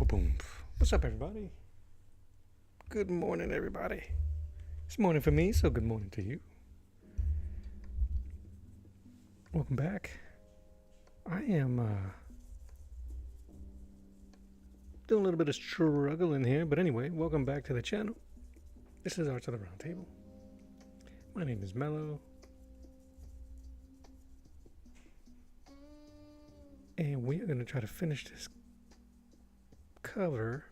Boom. What's up, everybody? Good morning, everybody. It's morning for me, so good morning to you. Welcome back. I am doing a little bit of struggling here, but anyway, welcome back to the channel. This is Arts of the Round Table. My name is Mello. And we are going to try to finish this cover.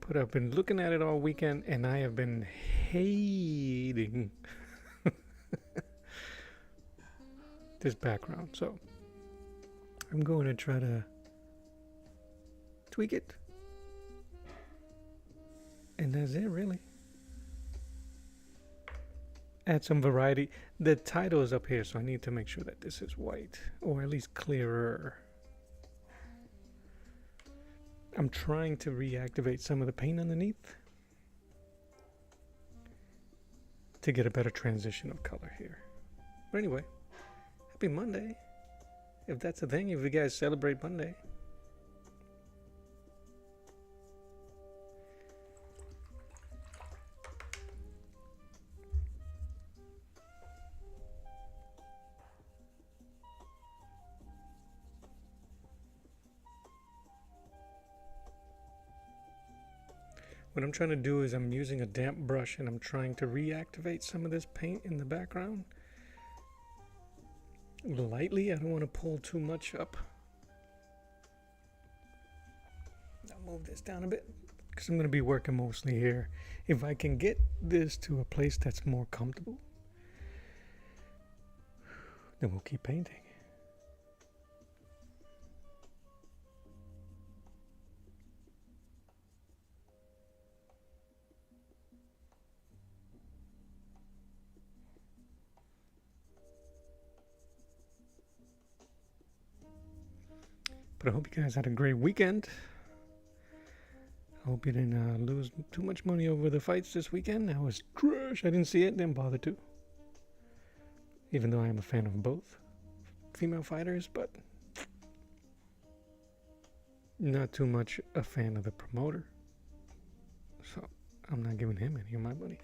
But I've been looking at it all weekend and I have been hating this background. So I'm going to try to tweak it. And that's it, really. Add some variety. The title is up here, so I need to make sure that this is white, or at least clearer. I'm trying to reactivate some of the paint underneath to get a better transition of color here. But anyway, happy Monday. If that's a thing, if you guys celebrate Monday. What I'm trying to do is I'm using a damp brush and I'm trying to reactivate some of this paint in the background. Lightly, I don't want to pull too much up. I'll move this down a bit because I'm going to be working mostly here. If I can get this to a place that's more comfortable, then we'll keep painting. But I hope you guys had a great weekend. I hope you didn't lose too much money over the fights this weekend. That was trash. I didn't see it, didn't bother to. Even though I am a fan of both female fighters, but not too much a fan of the promoter. So I'm not giving him any of my money.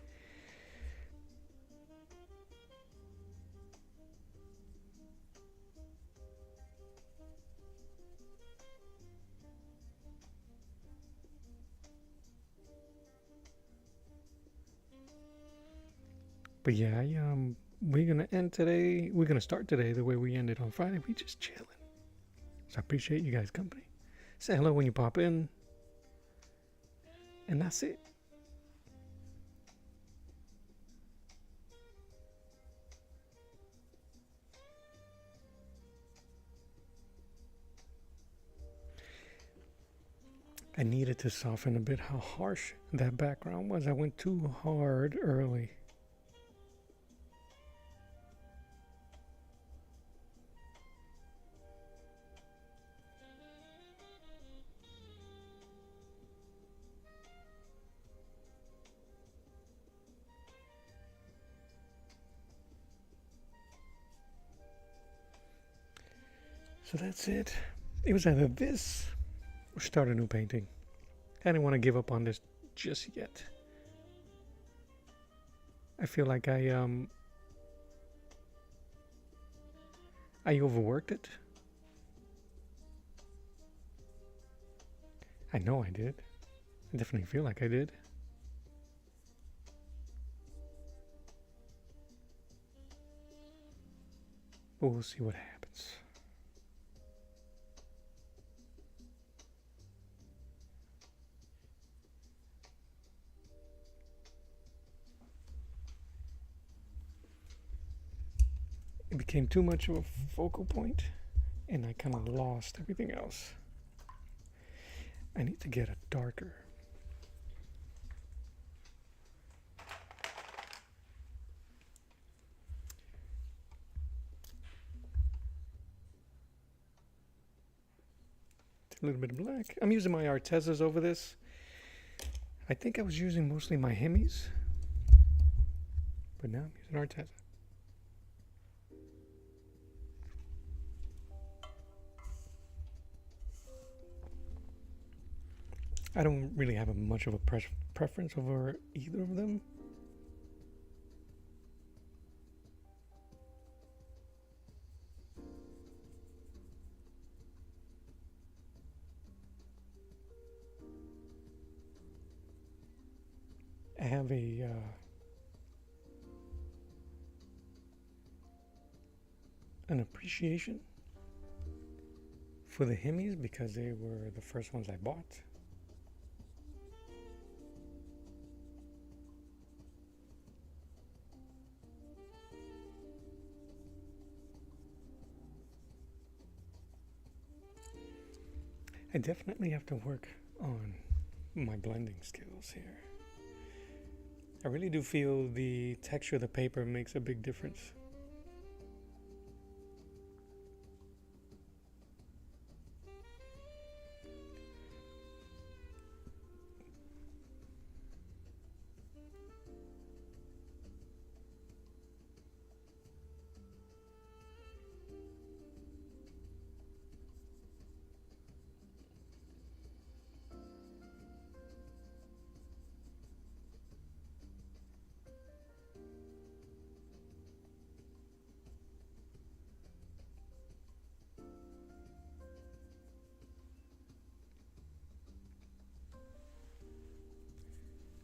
But yeah, we're gonna end today. We're gonna start today the way we ended on Friday. We just chilling. So I appreciate you guys' company. Say hello when you pop in, and that's it. I needed to soften a bit how harsh that background was. I went too hard early. So that's it. It was either this or start a new painting. I didn't want to give up on this just yet. I feel like I overworked it. I know I did. I definitely feel like I did. But we'll see what happens. It became too much of a focal point, and I kind of lost everything else. I need to get a darker. A little bit of black. I'm using my Artezas over this. I think I was using mostly my Hemis, but now I'm using Arteza. I don't really have much of a preference over either of them. I have an appreciation for the Hemis because they were the first ones I bought. I definitely have to work on my blending skills here. I really do feel the texture of the paper makes a big difference.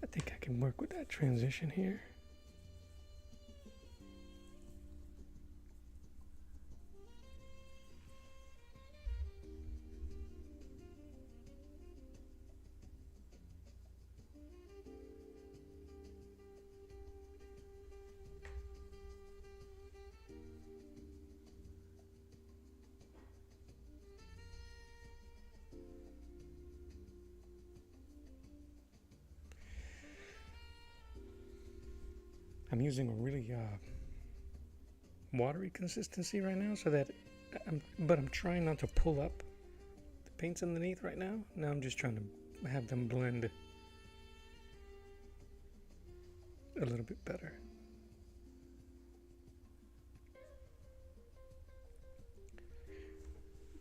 I think I can work with that transition here. I'm using a really watery consistency right now, so that I'm trying not to pull up the paints underneath right now. Now I'm just trying to have them blend a little bit better.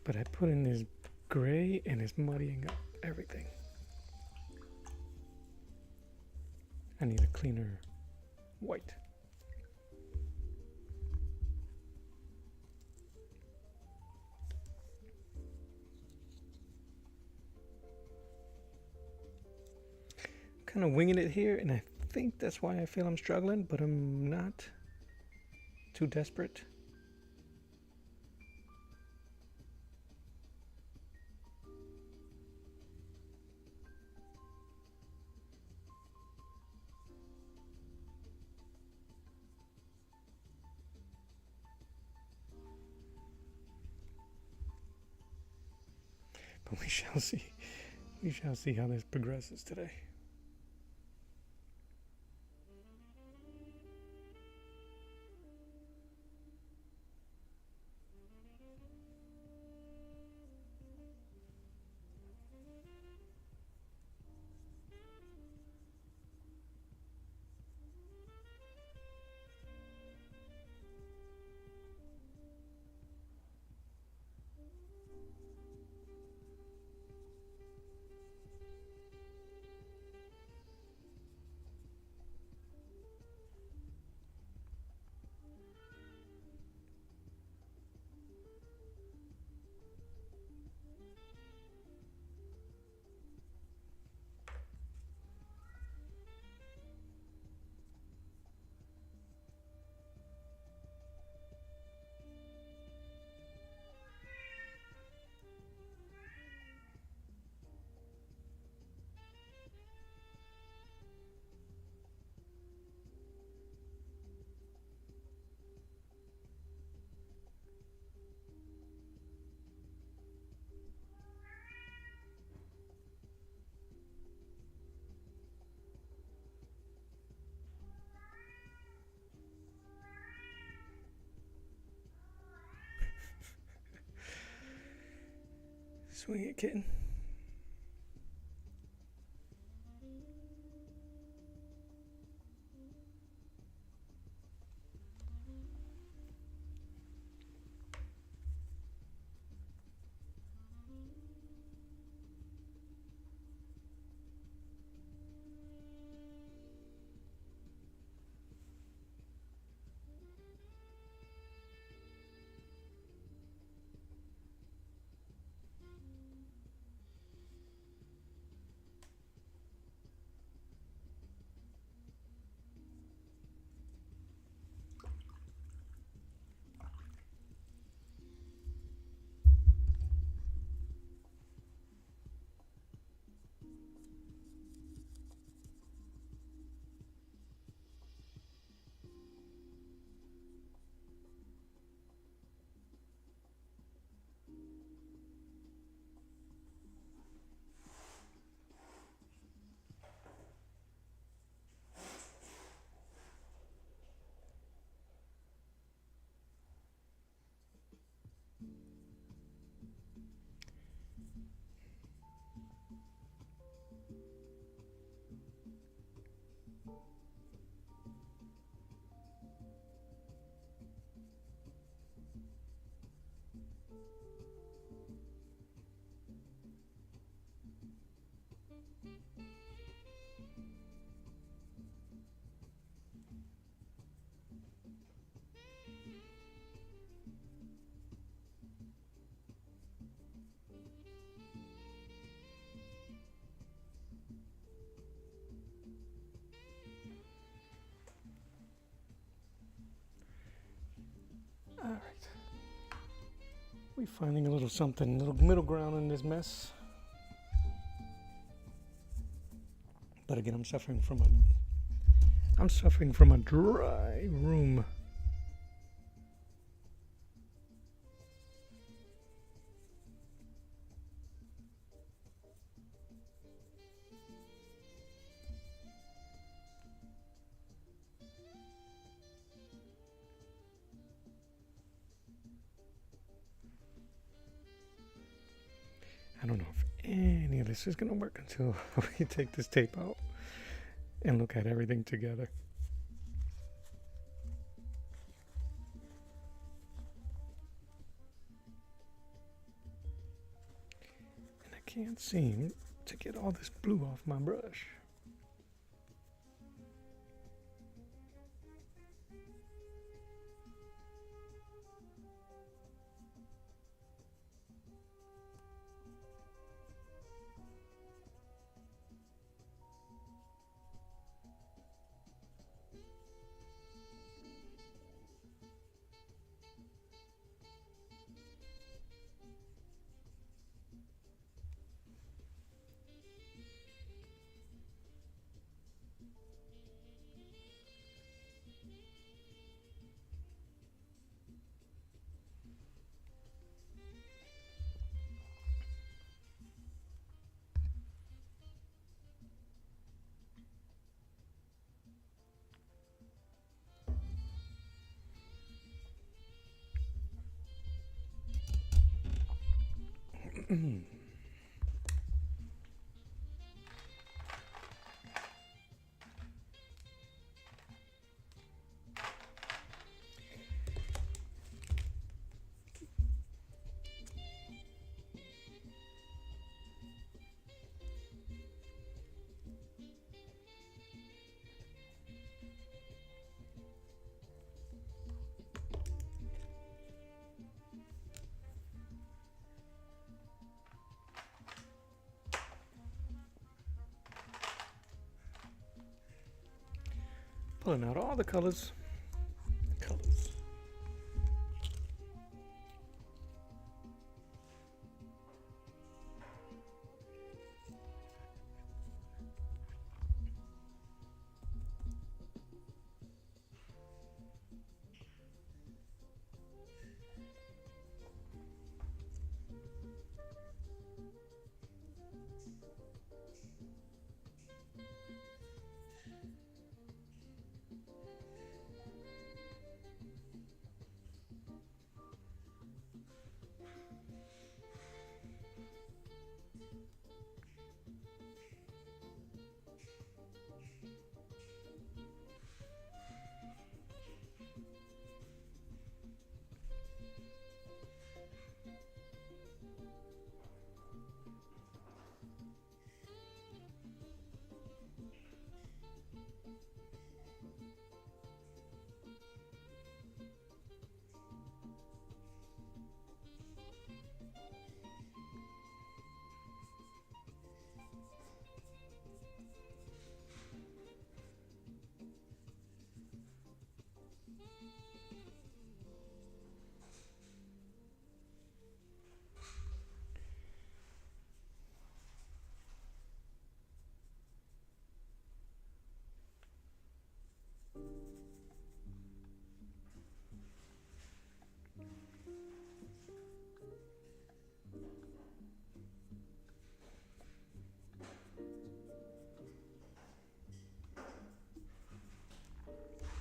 But I put in this gray and it's muddying up everything. I need a cleaner white. I'm kind of winging it here, and I think that's why I feel I'm struggling, but I'm not too desperate. But we shall see. We shall see how this progresses today. Swing it, kitten. We're finding a little something, a little middle ground in this mess. But again, I'm suffering from a dry room. I don't know if any of this is going to work until we take this tape out and look at everything together. And I can't seem to get all this blue off my brush. Pulling out all the colors.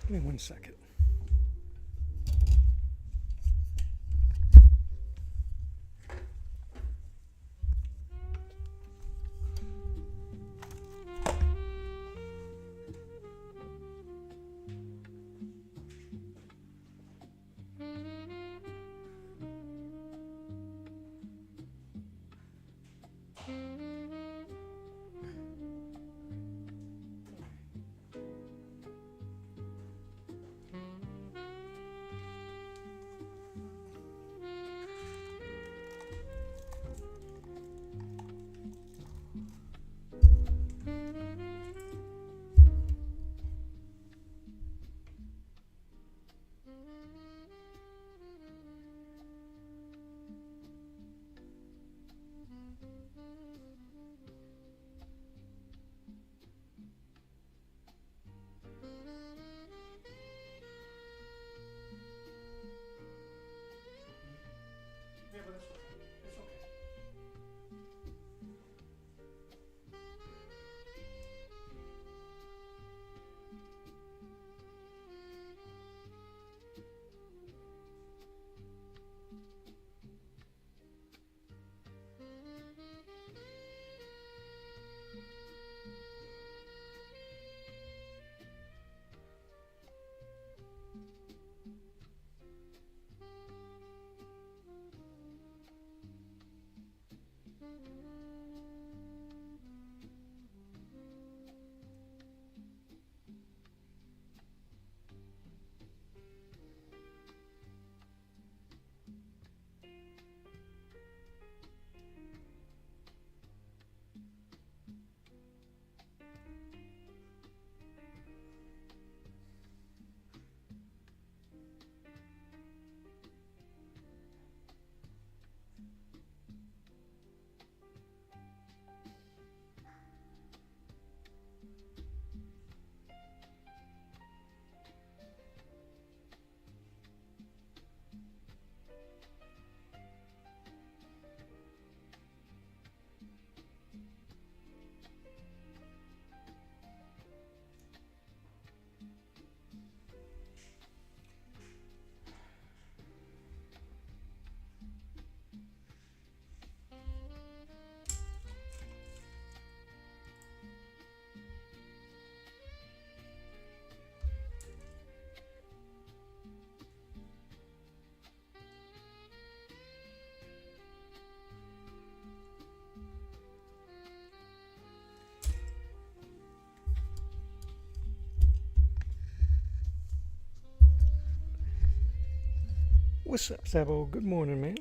Give me 1 second. What's up, Sabo? Good morning, man.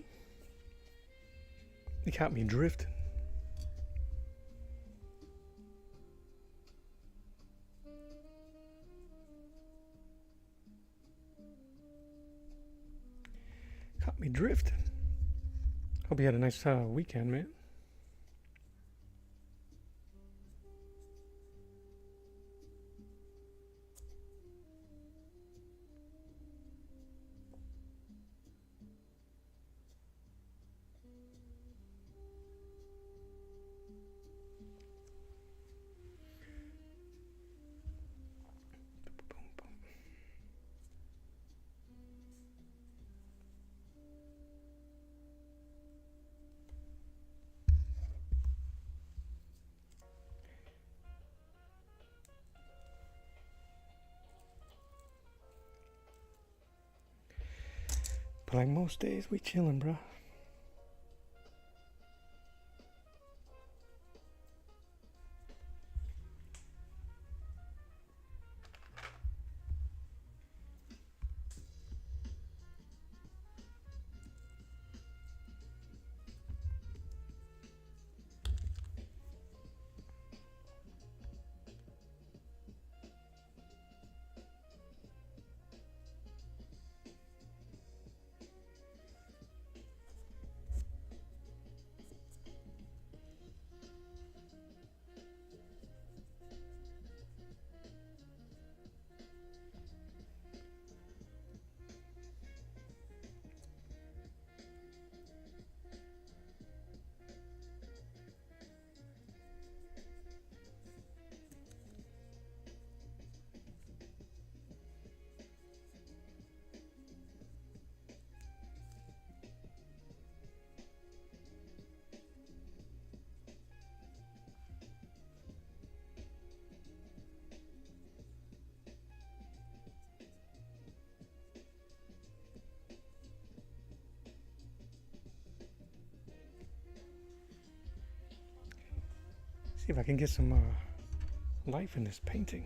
You caught me drifting. Caught me drifting. Hope you had a nice weekend, man. But like most days, we chilling, bro. See if I can get some life in this painting.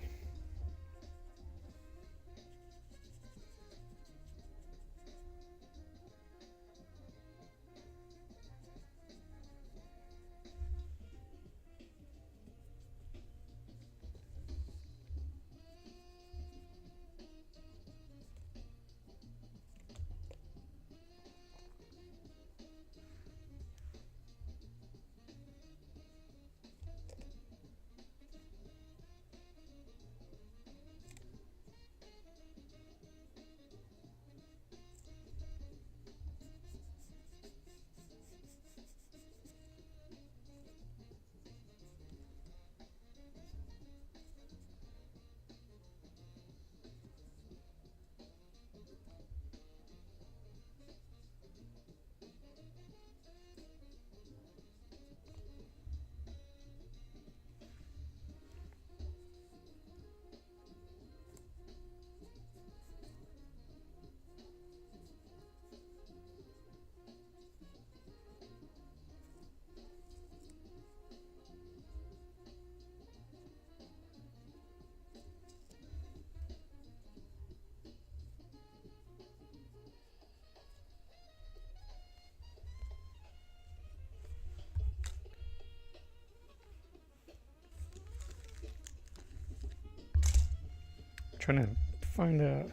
Trying to find a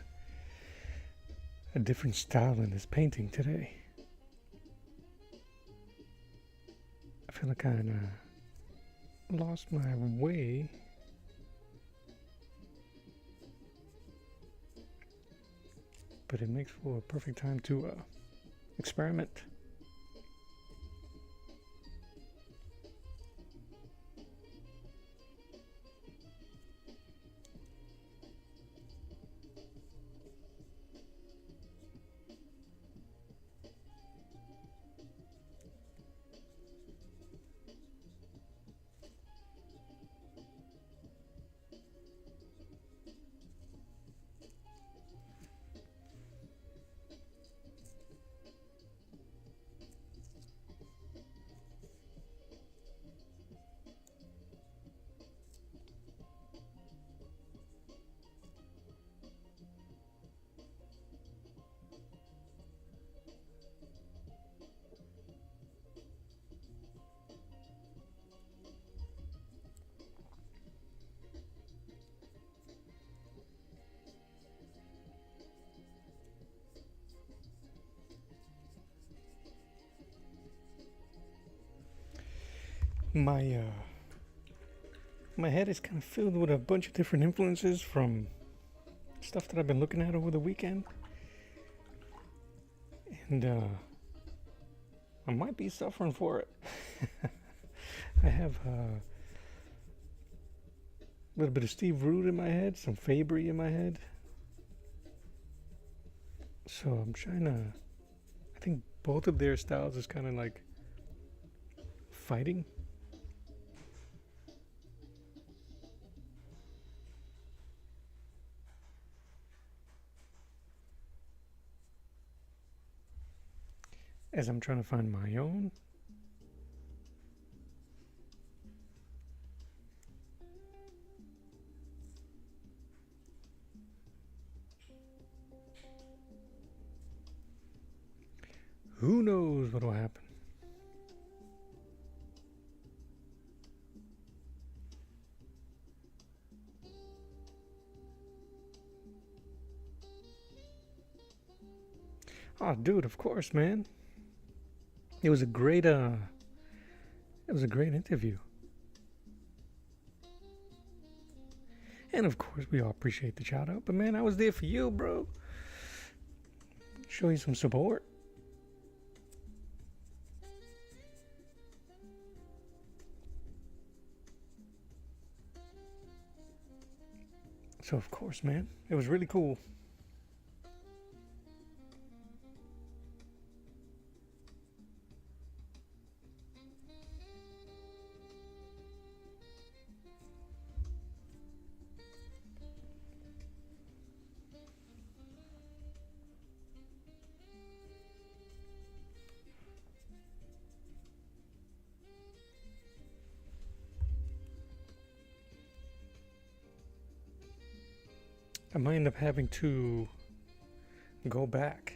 different style in this painting today. I feel like I kind of lost my way. But it makes for a perfect time to experiment. My my head is kind of filled with a bunch of different influences from stuff that I've been looking at over the weekend, and I might be suffering for it. I have a little bit of Steve Root in my head, some Fabry in my head. So I'm trying to. I think both of their styles is kind of like fighting. As I'm trying to find my own. Who knows what will happen? Oh, dude, of course, man. It was a great interview. And of course, we all appreciate the shout out. But man, I was there for you, bro. Show you some support. So of course, man, it was really cool. I might end up having to go back.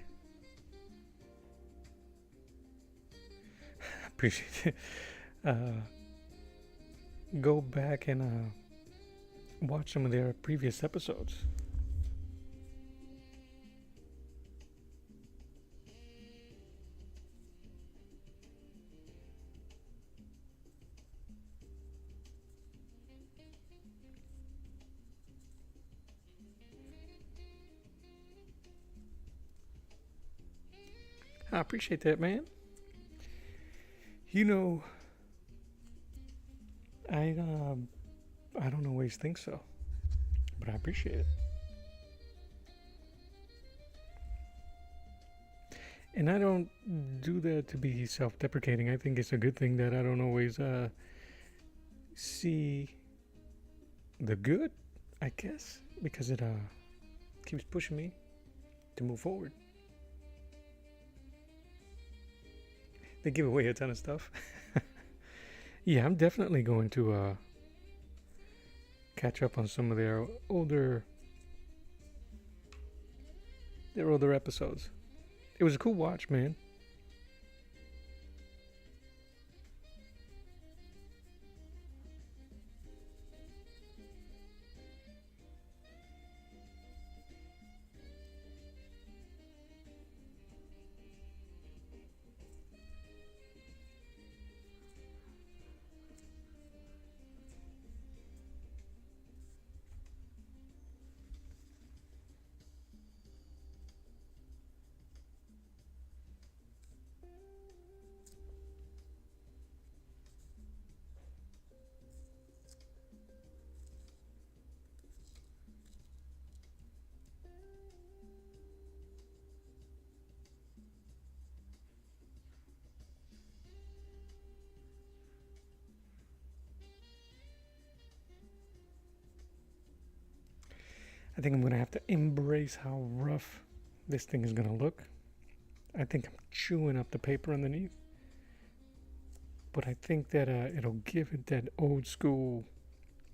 Appreciate it. Go back and watch some of their previous episodes. I appreciate that, man. You know, I don't always think so, but I appreciate it. And I don't do that to be self-deprecating. I think it's a good thing that I don't always see the good, I guess, because it keeps pushing me to move forward. They give away a ton of stuff. Yeah, I'm definitely going to catch up on some of their older episodes. It was a cool watch, man. I think I'm going to have to embrace how rough this thing is going to look. I think I'm chewing up the paper underneath. But I think that it'll give it that old school,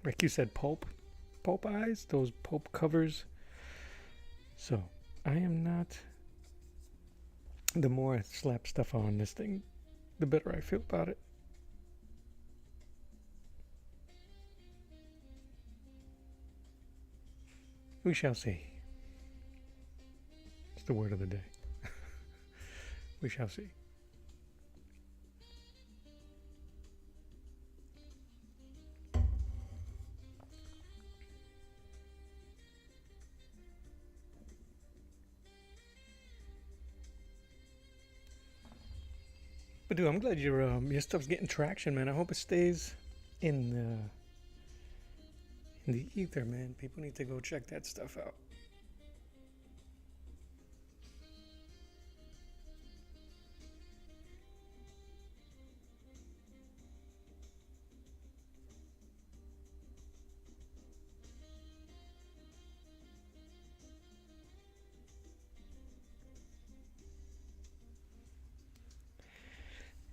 like you said, pulp eyes, those pulp covers. So I am not, the more I slap stuff on this thing, the better I feel about it. We shall see. It's the word of the day. We shall see. But dude, I'm glad your stuff's getting traction, man. I hope it stays in the ether, man. People need to go check that stuff out.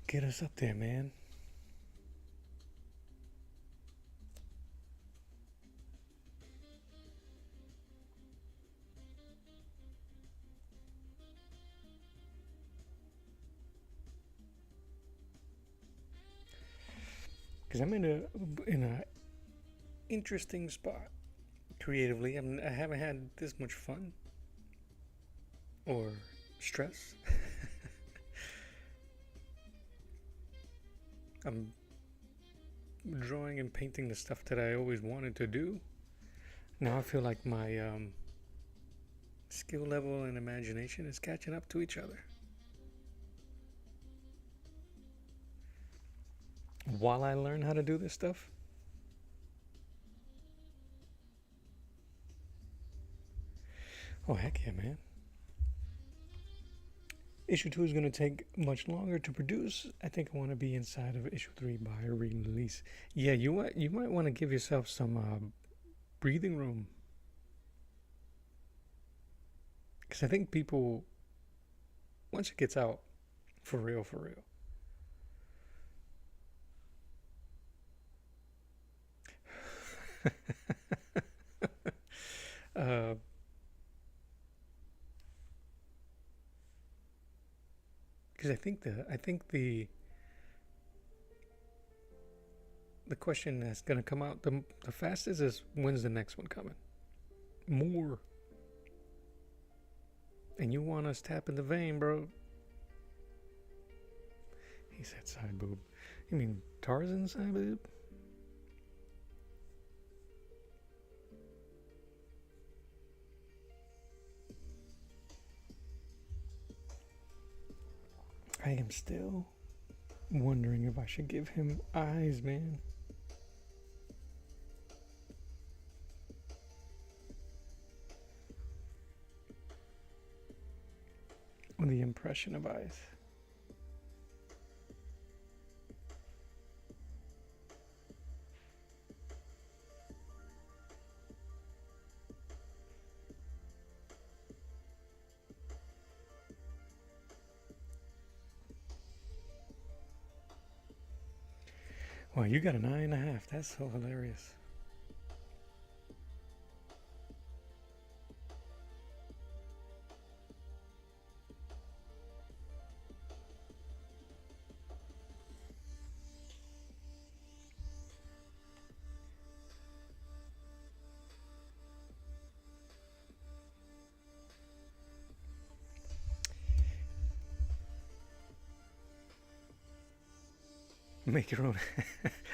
Get us up there, man. Because I'm in a interesting spot creatively. I haven't had this much fun or stress. I'm drawing and painting the stuff that I always wanted to do. Now I feel like my skill level and imagination is catching up to each other. While I learn how to do this stuff. Oh, heck yeah, man. Issue 2 is going to take much longer to produce. I think I want to be inside of issue 3 by release. Yeah, you might want to give yourself some breathing room. Because I think people, once it gets out, for real, because I think the question that's gonna come out the fastest is, when's the next one coming? More. And you want us tapping the vein, bro. He said side boob. You mean Tarzan side boob? I am still wondering if I should give him eyes, man. Or the impression of eyes. Wow, you got a 9.5. That's so hilarious. Make your own.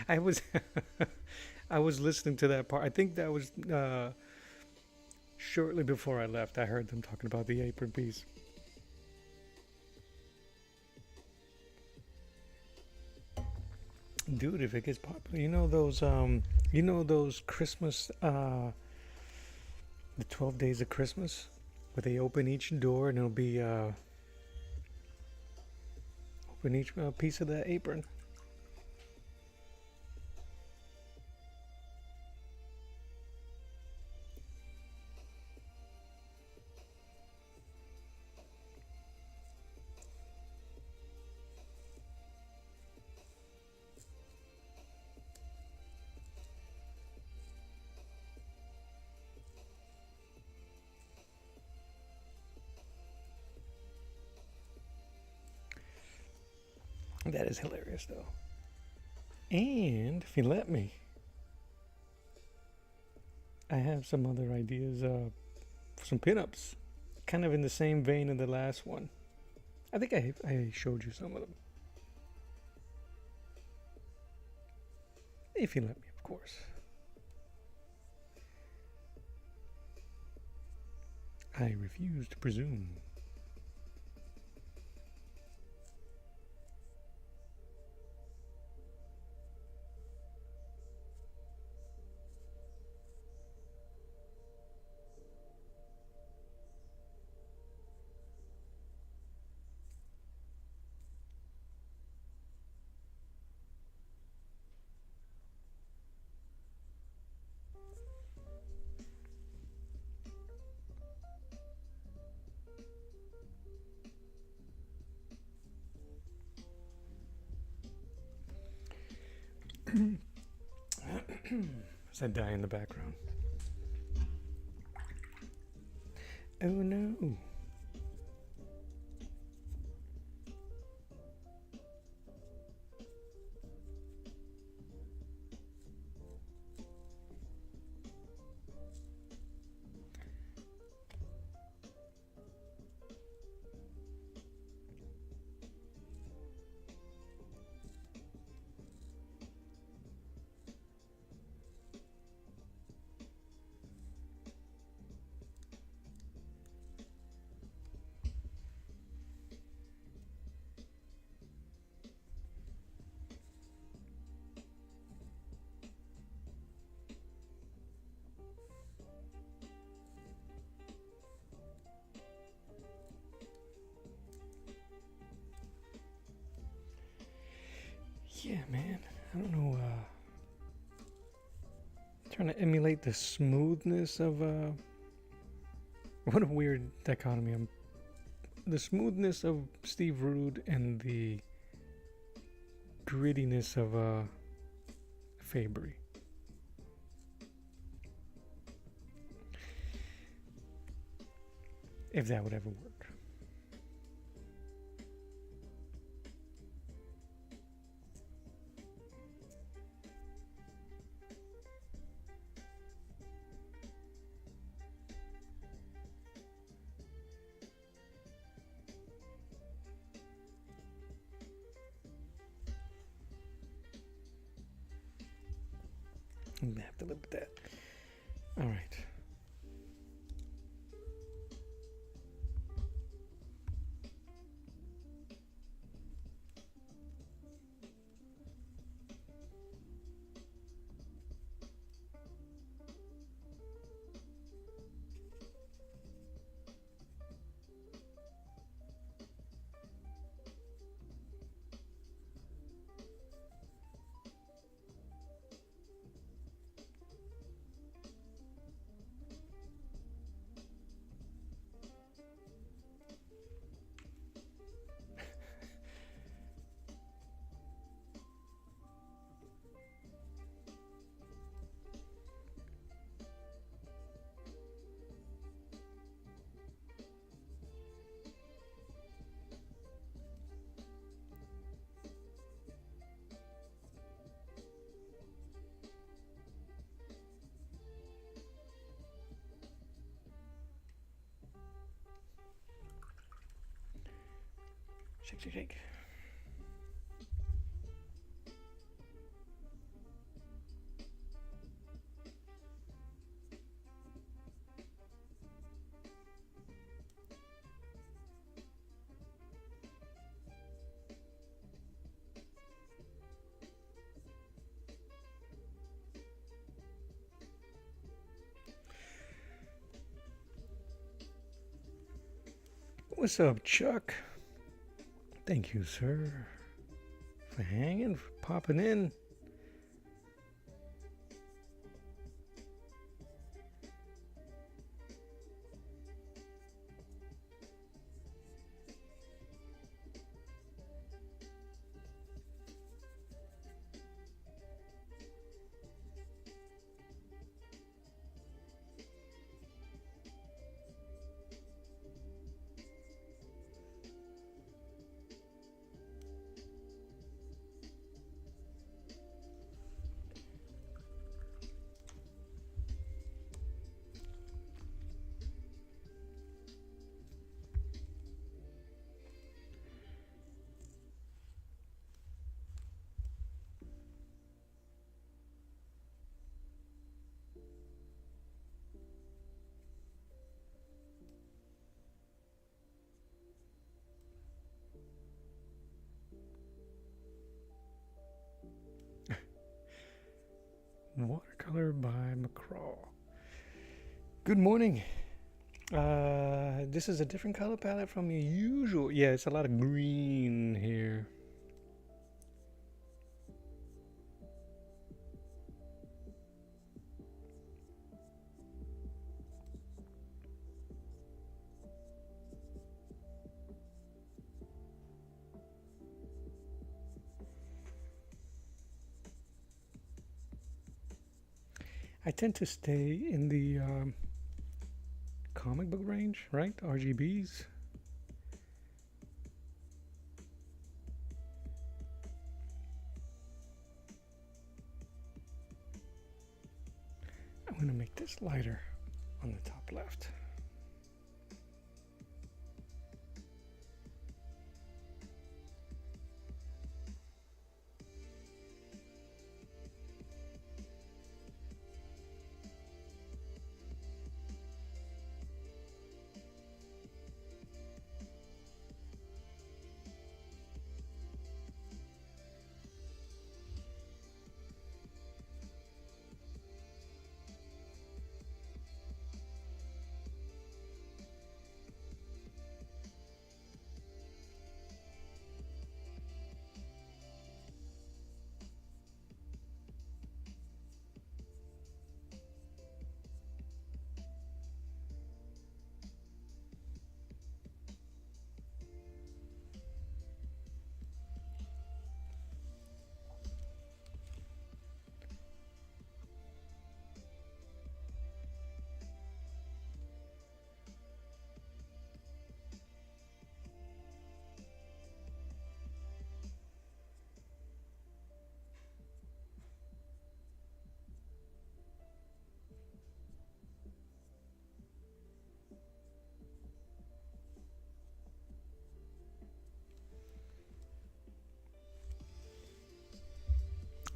I was I was listening to that part. I think that was shortly before I left. I heard them talking about the apron piece. Dude, if it gets popular, you know those Christmas, the 12 days of Christmas, where they open each door and it'll be open each piece of that apron. That is hilarious, though. And if you let me, I have some other ideas for some pinups, kind of in the same vein of the last one. I think I showed you some of them. If you let me, of course. I refuse to presume. As I die in the background. Oh no. Yeah, man. I don't know. Trying to emulate the smoothness of. What a weird dichotomy. The smoothness of Steve Rude and the grittiness of Fabry. If that would ever work. I'm gonna have to live with that. All right. Shake, shake, shake. What's up, Chuck? Thank you, sir, for hanging, for popping in. Watercolor by McCraw. Good morning. This is a different color palette from your usual. Yeah, it's a lot of green here. I tend to stay in the comic book range, right? RGBs. I'm going to make this lighter on the top left.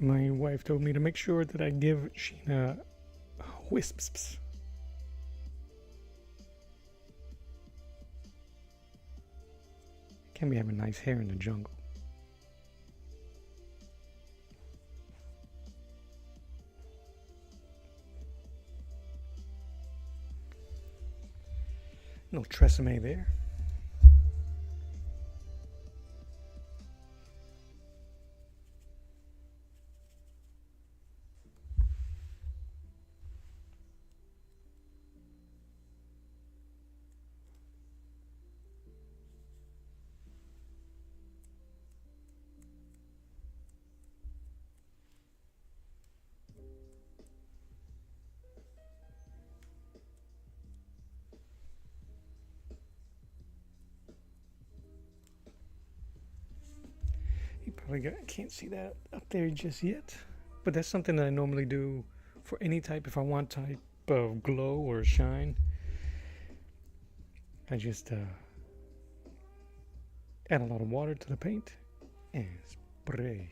My wife told me to make sure that I give Sheena wisps. Can we have a nice hair in the jungle? No tresemme there. You probably can't see that up there just yet, but that's something that I normally do for any type. If I want type of glow or shine, I just add a lot of water to the paint and spray.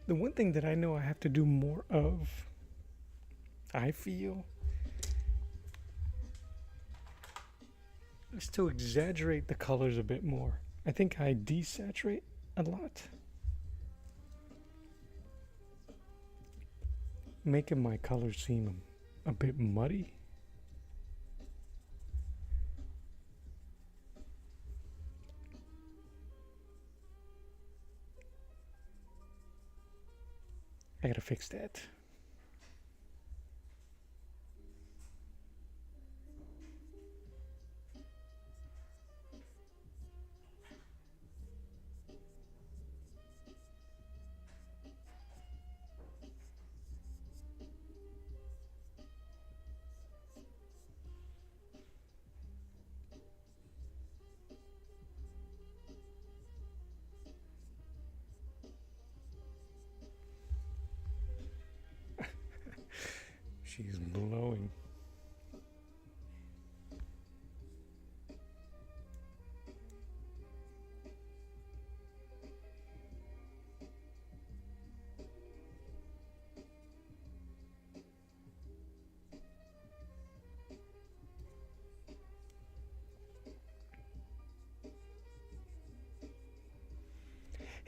The one thing that I know I have to do more of, I feel, is to exaggerate the colors a bit more. I think I desaturate a lot, making my colors seem a bit muddy. I gotta fix that.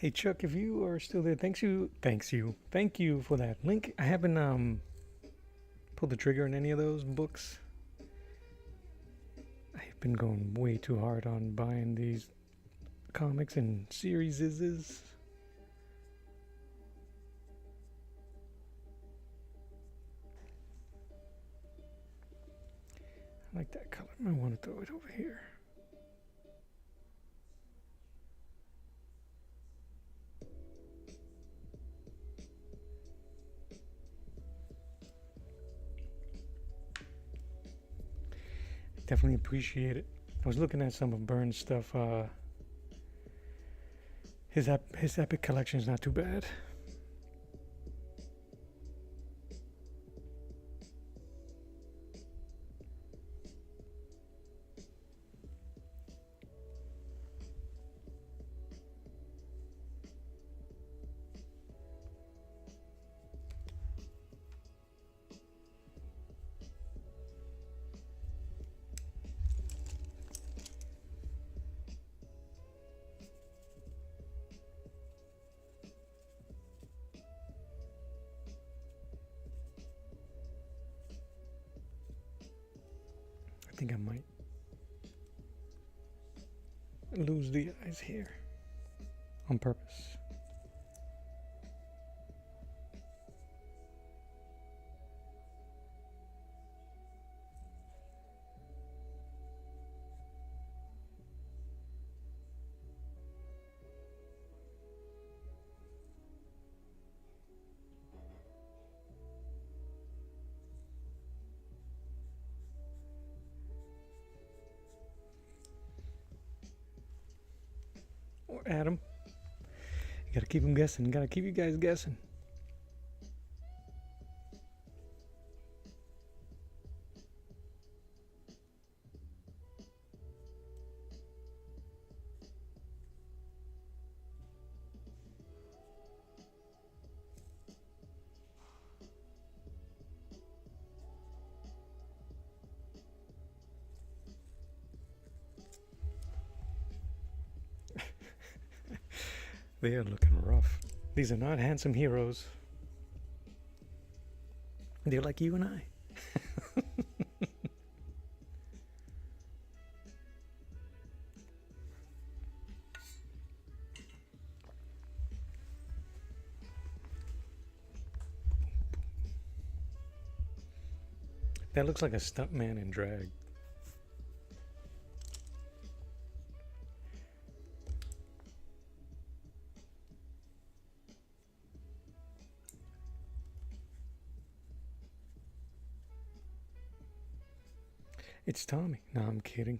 Hey Chuck, if you are still there, thank you for that link. I haven't pulled the trigger on any of those books. I've been going way too hard on buying these comics and series. I like that color. I want to throw it over here. Definitely appreciate it. I was looking at some of Burns' stuff. His epic collection is not too bad. I think I might lose the eyes here on purpose. Or Adam. You gotta keep them guessing. Gotta keep you guys guessing. They are looking rough. These are not handsome heroes. They're like you and I. That looks like a stuntman in drag. It's Tommy. No, I'm kidding.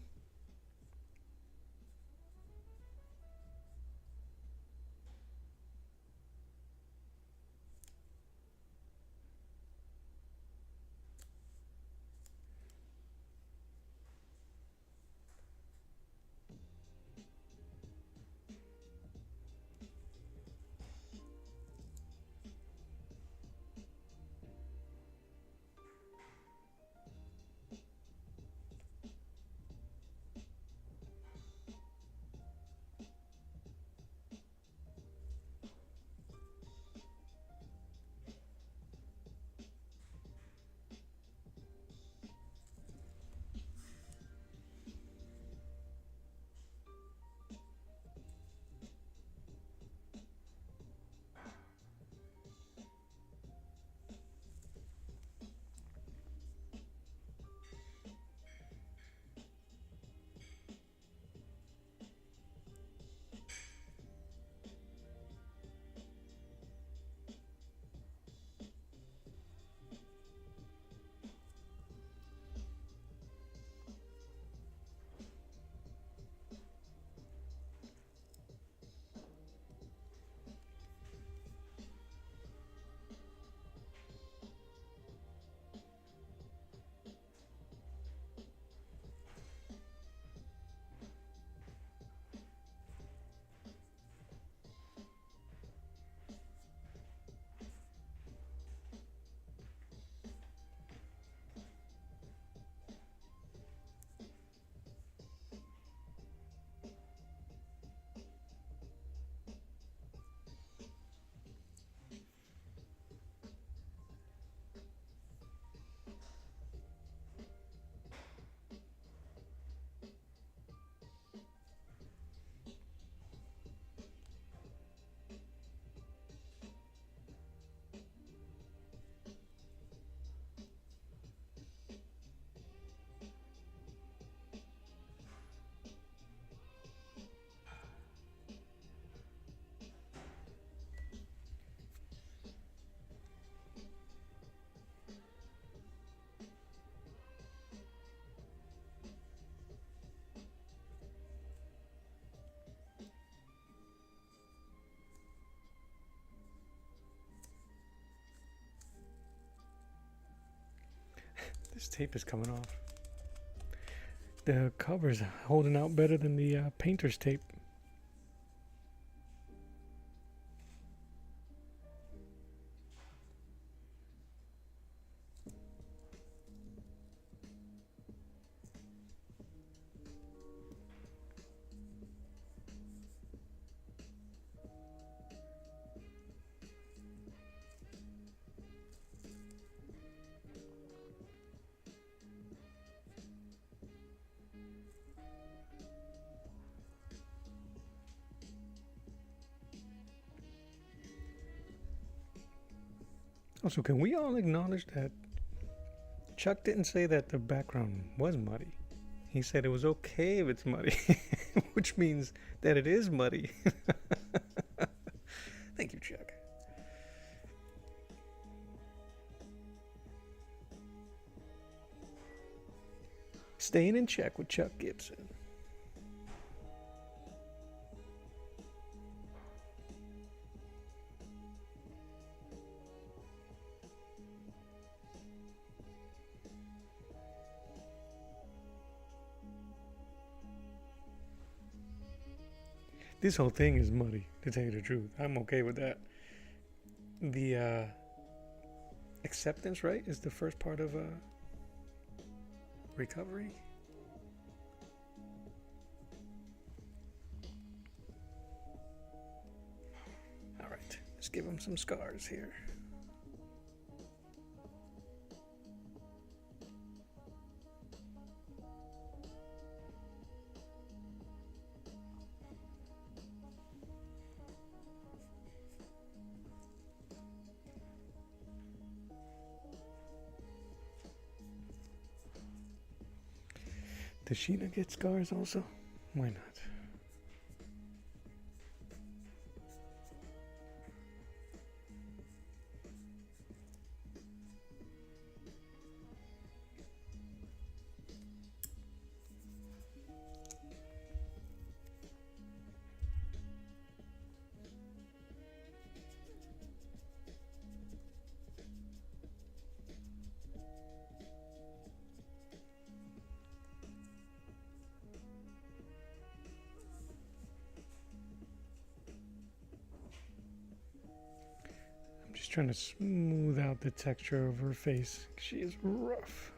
This tape is coming off. The cover's holding out better than the painter's tape. Also, can we all acknowledge that Chuck didn't say that the background was muddy? He said it was okay if it's muddy, which means that it is muddy. Thank you, Chuck. Staying in check with Chuck Gibson. This whole thing is muddy, to tell you the truth. I'm okay with that. The acceptance, right, is the first part of recovery. All right, let's give him some scars here. Does Sheena get scars also? Why not? Just trying to smooth out the texture of her face. She is rough.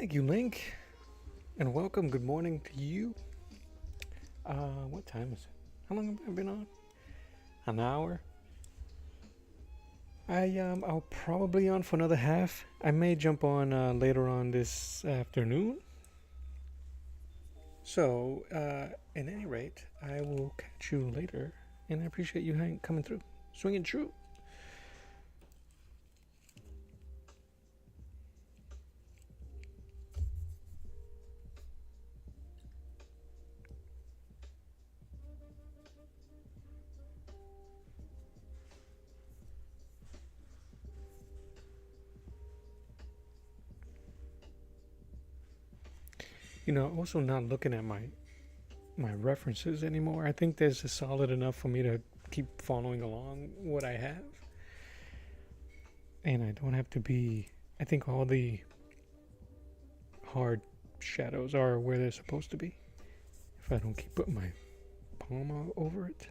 Thank you, Link, and welcome. Good morning to you. What time is it? How long have I been on? An hour. I'll probably on for another half. I may jump on later on this afternoon. So, at any rate, I will catch you later, and I appreciate you coming through, swinging true. You know, also not looking at my references anymore. I think this is solid enough for me to keep following along what I have. And I don't have to be, I think all the hard shadows are where they're supposed to be. If I don't keep putting my palm over it.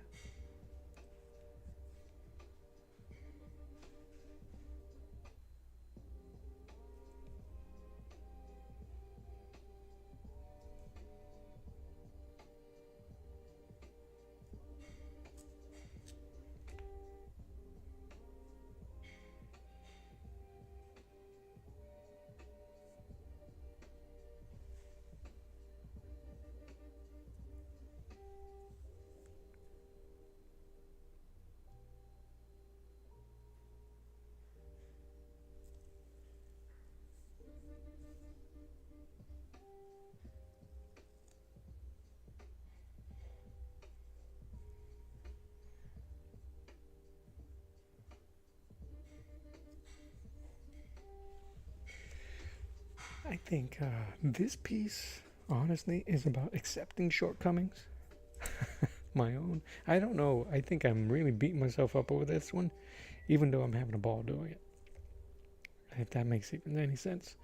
I think this piece, honestly, is about accepting shortcomings. My own. I don't know. I think I'm really beating myself up over this one, even though I'm having a ball doing it. If that makes even any sense.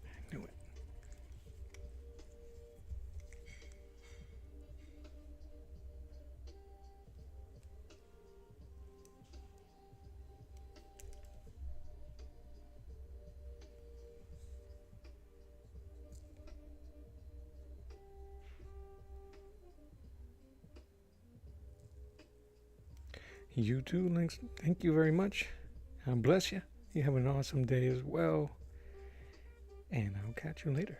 I knew it. You too, Links. Thank you very much. God bless you. You have an awesome day as well. And I'll catch you later.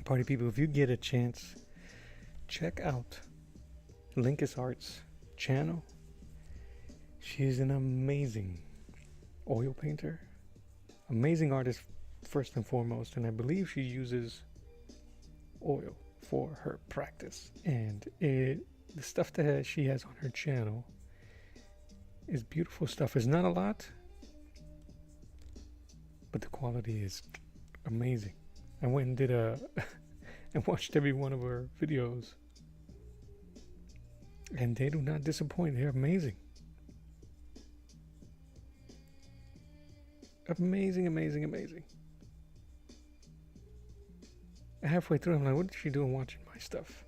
Party people, if you get a chance, check out Linkus Art's channel. She's an amazing oil painter, amazing artist first and foremost, and I believe she uses oil for her practice. And the stuff that she has on her channel is beautiful stuff. It's not a lot, but the quality is amazing. I went and did I watched every one of her videos, and they do not disappoint. They're amazing. Amazing, amazing, amazing. Halfway through, I'm like, what is she doing watching my stuff?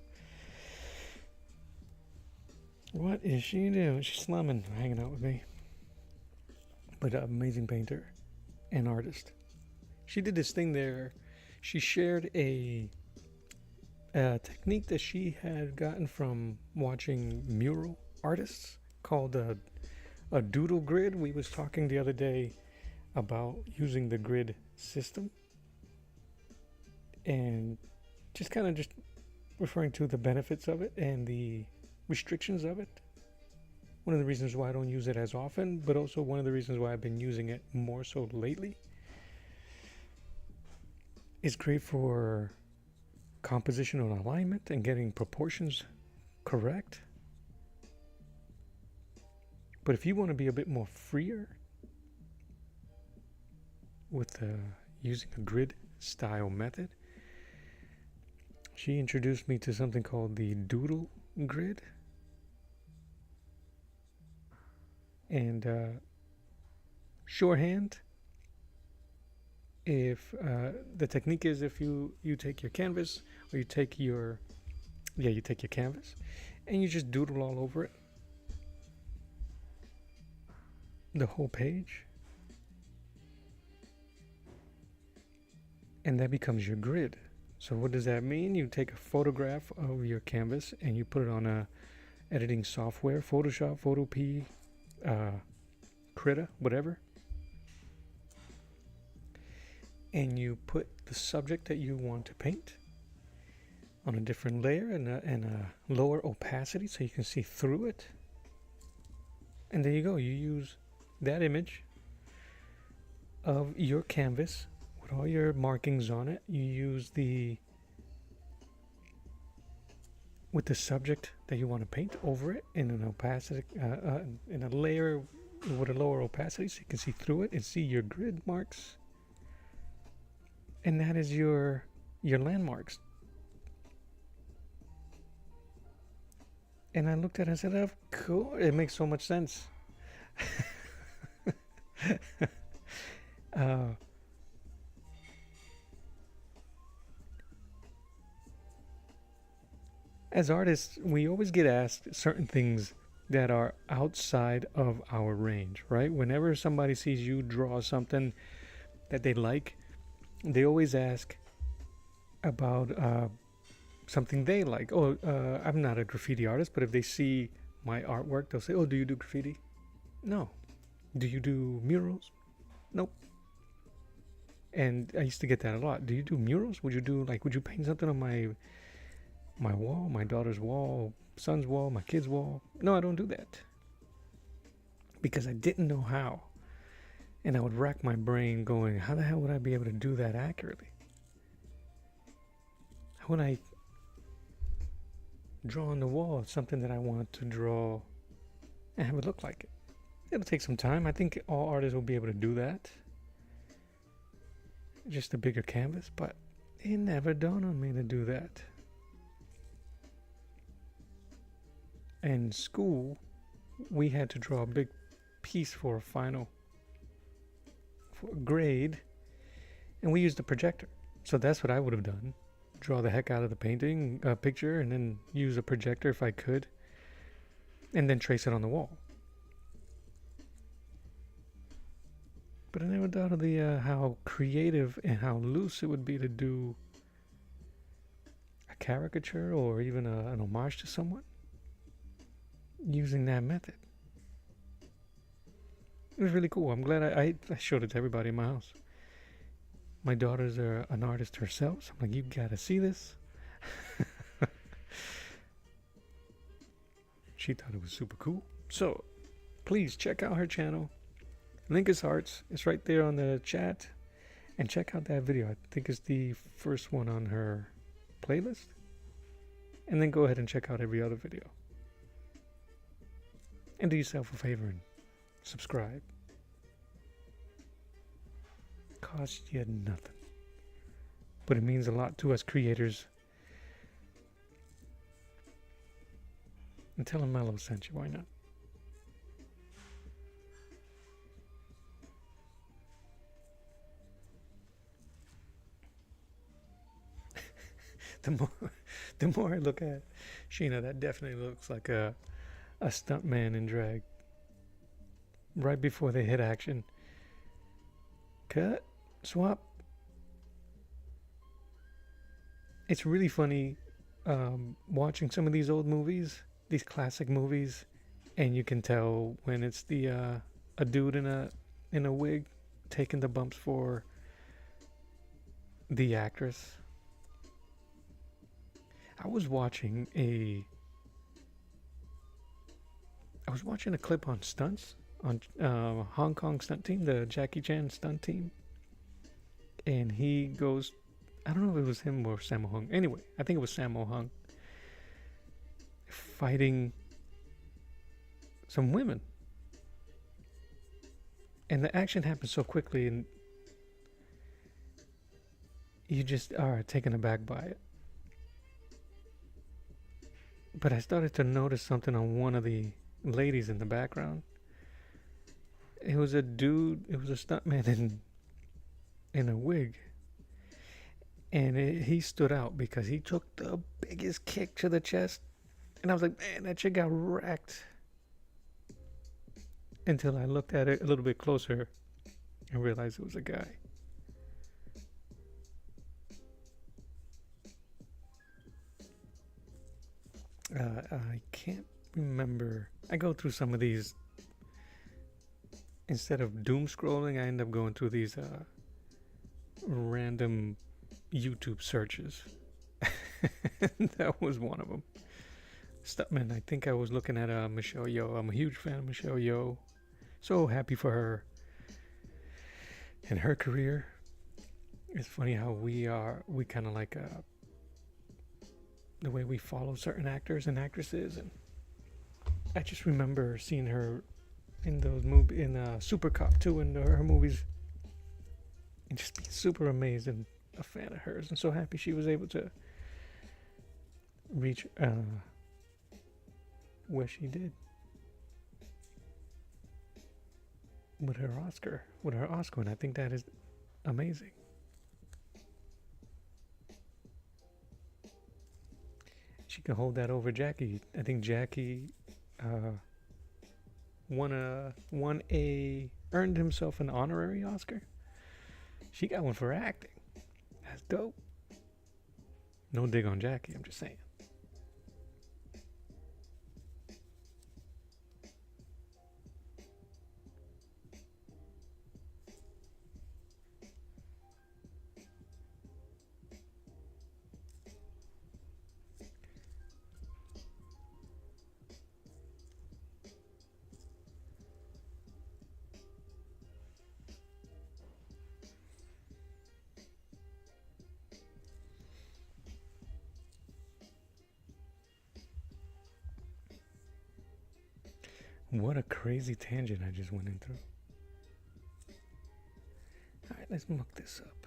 What is she doing? She's slumming, hanging out with me. But an amazing painter and artist. She did this thing there She shared a technique that she had gotten from watching mural artists called a doodle grid. We was talking the other day about using the grid system and just referring to the benefits of it and the restrictions of it. One of the reasons why I don't use it as often, but also one of the reasons why I've been using it more so lately. It's great for compositional alignment and getting proportions correct. But if you want to be a bit more freer with using a grid style method, she introduced me to something called the doodle grid. And shorthand, if the technique is if you take your canvas, or you take your canvas and you just doodle all over it, the whole page, and that becomes your grid. So what does that mean? You take a photograph of your canvas and you put it on a editing software, Photoshop, Photopea, Krita, whatever, and you put the subject that you want to paint on a different layer and a lower opacity so you can see through it. And there you go. You use that image of your canvas with all your markings on it. You use with the subject that you want to paint over it in an opacity, in a layer with a lower opacity so you can see through it and see your grid marks. And that is your landmarks. And I looked at it and said, "Oh, cool, it makes so much sense." As artists, we always get asked certain things that are outside of our range, right? Whenever somebody sees you draw something that they like, they always ask about something they like. I'm not a graffiti artist, but if they see my artwork, they'll say, "Oh, do you do graffiti?" No. "Do you do murals?" Nope. And I used to get that a lot. "Do you do murals? Would you paint something on my wall, my daughter's wall, son's wall, my kid's wall?" No, I don't do that. Because I didn't know how. And I would rack my brain going, how the hell would I be able to do that accurately? How would I draw on the wall something that I want to draw and have it look like it? It'll take some time. I think all artists will be able to do that. Just a bigger canvas, but it never dawned on me to do that. In school, we had to draw a big piece for a final, for a grade, and we used a projector. So that's what I would have done. Draw the heck out of the painting, picture, and then use a projector if I could, and then trace it on the wall. But I never thought of how creative and how loose it would be to do a caricature or even an homage to someone using that method. It was really cool. I'm glad I showed it to everybody in my house. My daughter's an artist herself, so I'm like, "You gotta see this." She thought it was super cool. So please check out her channel. Link is hearts. It's right there on the chat. And check out that video. I think it's the first one on her playlist. And then go ahead and check out every other video. And do yourself a favor and subscribe. Costs you nothing. But it means a lot to us creators. And tell him Mello sent you. Why not? The more I look at Sheena, that definitely looks like a stuntman in drag. Right before they hit action. Cut. Swap. it's really funny watching some of these old movies, these classic movies, and you can tell when it's the a dude in a wig taking the bumps for the actress. I was watching a clip on stunts on Hong Kong stunt team, the Jackie Chan stunt team, and he goes, I don't know if it was him or Sammo Hung. Anyway, I think it was Sammo Hung fighting some women, and the action happens so quickly, and you just are taken aback by it. But I started to notice something on one of the ladies in the background. It was a dude. It was a stuntman in a wig, and he stood out because he took the biggest kick to the chest, and I was like, man, that shit got wrecked. Until I looked at it a little bit closer and realized it was a guy. I can't remember. I go through some of these. Instead of doom scrolling, I end up going through these random YouTube searches. That was one of them. Stuntman, I think I was looking at Michelle Yeoh. I'm a huge fan of Michelle Yeoh. So happy for her and her career. It's funny how we kind of like the way we follow certain actors and actresses, and I just remember seeing her in those movies, in Super Cop 2 and her movies, and just being super amazed and a fan of hers, and so happy she was able to reach where she did with her Oscar, and I think that is amazing. She can hold that over Jackie. I think Jackie earned himself an honorary Oscar. She got one for acting. That's dope. No dig on Jackie, I'm just saying. What a crazy tangent I just went into. Alright, let's muck this up.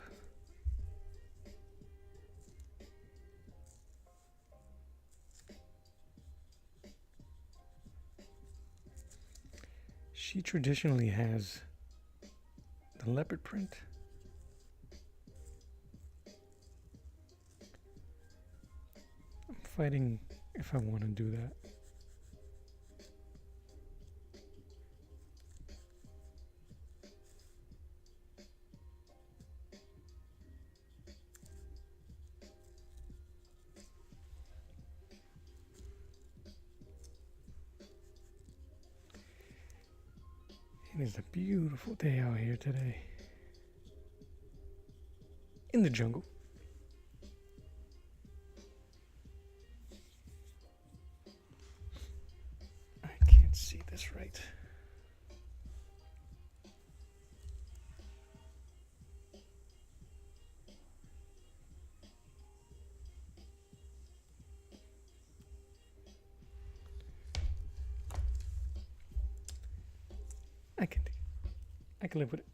She traditionally has the leopard print. I'm fighting if I want to do that. It is a beautiful day out here today. In the jungle. I can't see this right. I can live with it.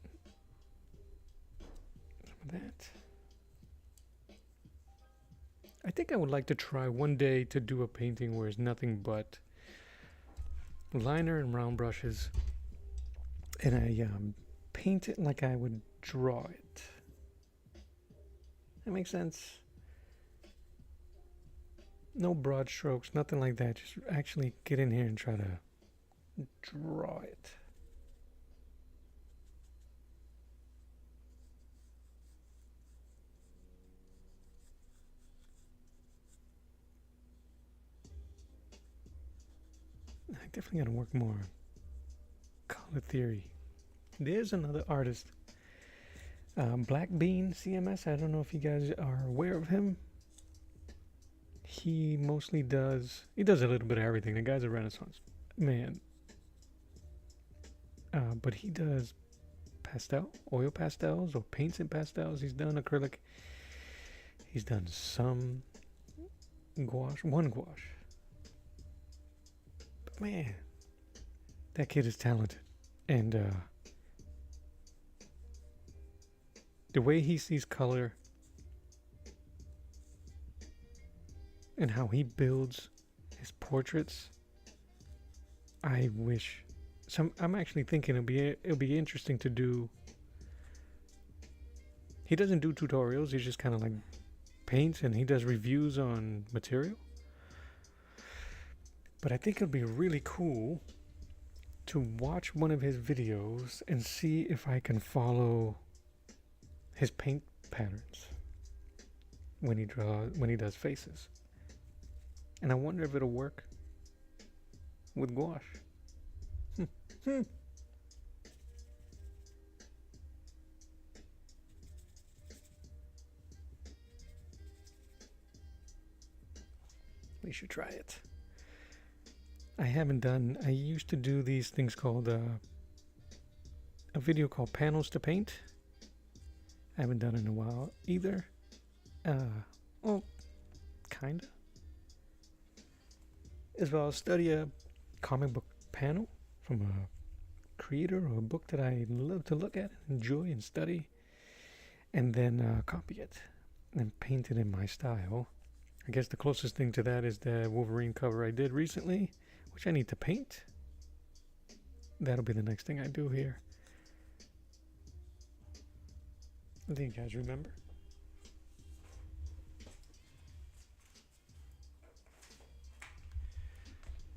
Some of that. I think I would like to try one day to do a painting where it's nothing but liner and round brushes, and I paint it like I would draw it. That makes sense? No broad strokes, nothing like that. Just actually get in here and try to draw it. definitely gotta work more color theory. There's another artist, Black Bean CMS. I don't know if you guys are aware of him. He mostly does a little bit of everything. The guy's a Renaissance man. But he does oil pastels, or paints in pastels. He's done acrylic. He's done some one gouache. But man, that kid is talented. And the way he sees color and how he builds his portraits, I wish I'm actually thinking it'll be interesting to do. He doesn't do tutorials, he just kind of like paints, and he does reviews on material. But I think it'll be really cool to watch one of his videos and see if I can follow his paint patterns when he does faces. And I wonder if it'll work with gouache. We should try it. I used to do these things called a video called Panels to Paint. I haven't done it in a while either. Well, kinda. As well as study a comic book panel from a creator or a book that I love to look at, enjoy, and study, and then copy it and paint it in my style. I guess the closest thing to that is the Wolverine cover I did recently, which I need to paint. That'll be the next thing I do here. I think you guys remember.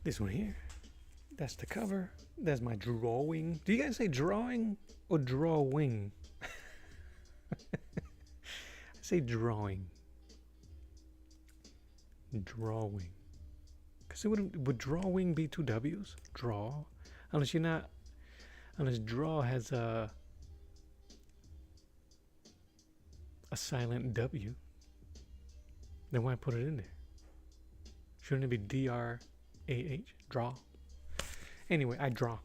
This one here. That's the cover. That's my drawing. Do you guys say drawing or drawing? I say drawing. Drawing. Because would drawing be two W's? Draw. Unless draw has a silent W. Then why put it in there? Shouldn't it be D-R-A-H? Draw. Anyway, I draw.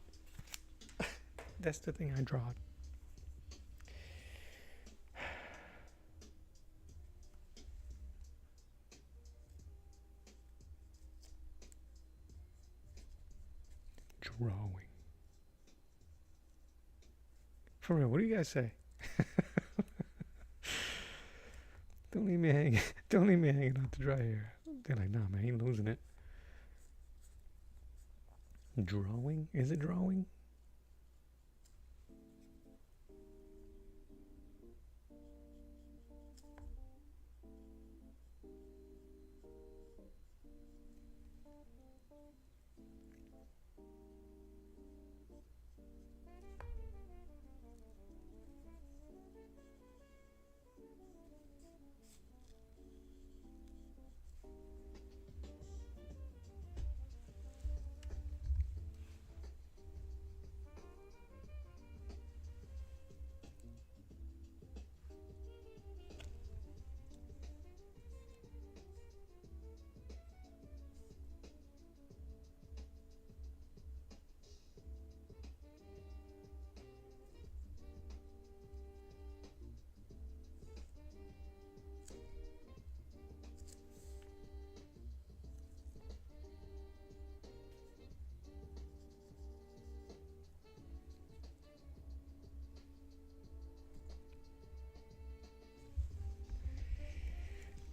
That's the thing, I draw. Drawing. For real, what do you guys say? Don't leave me hanging. Don't leave me hanging out to dry here. They're like, nah, man, I ain't losing it. Drawing? Is it drawing?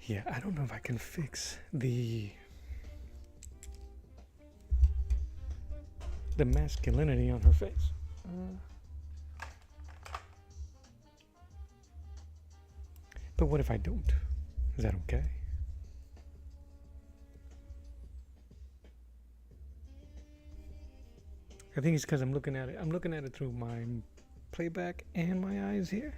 Yeah, I don't know if I can fix the masculinity on her face. But what if I don't? Is that okay? I think it's because I'm looking at it. I'm looking at it through my playback and my eyes here.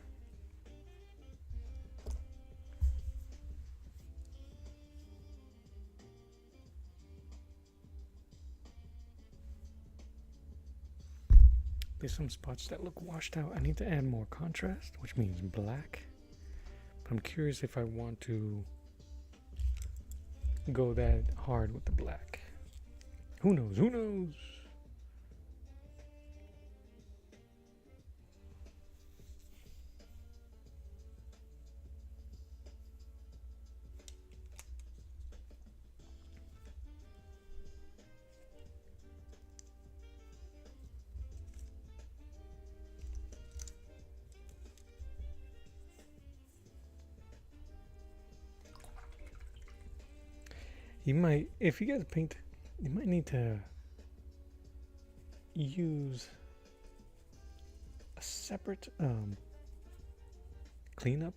be some spots that look washed out. I need to add more contrast, which means black. But I'm curious if I want to go that hard with the black. Who knows? Who knows? You might, if you guys paint, you might need to use a separate cleanup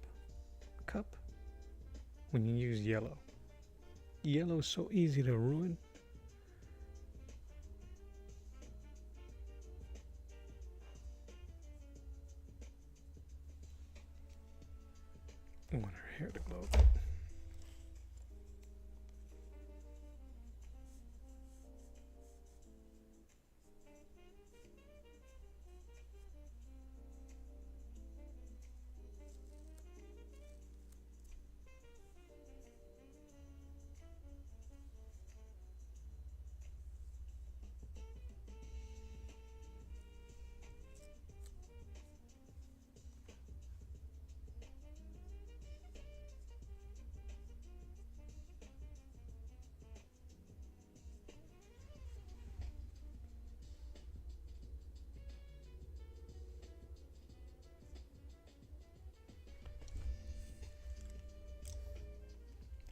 cup when you use yellow. Yellow is so easy to ruin. I want her hair to glow a bit.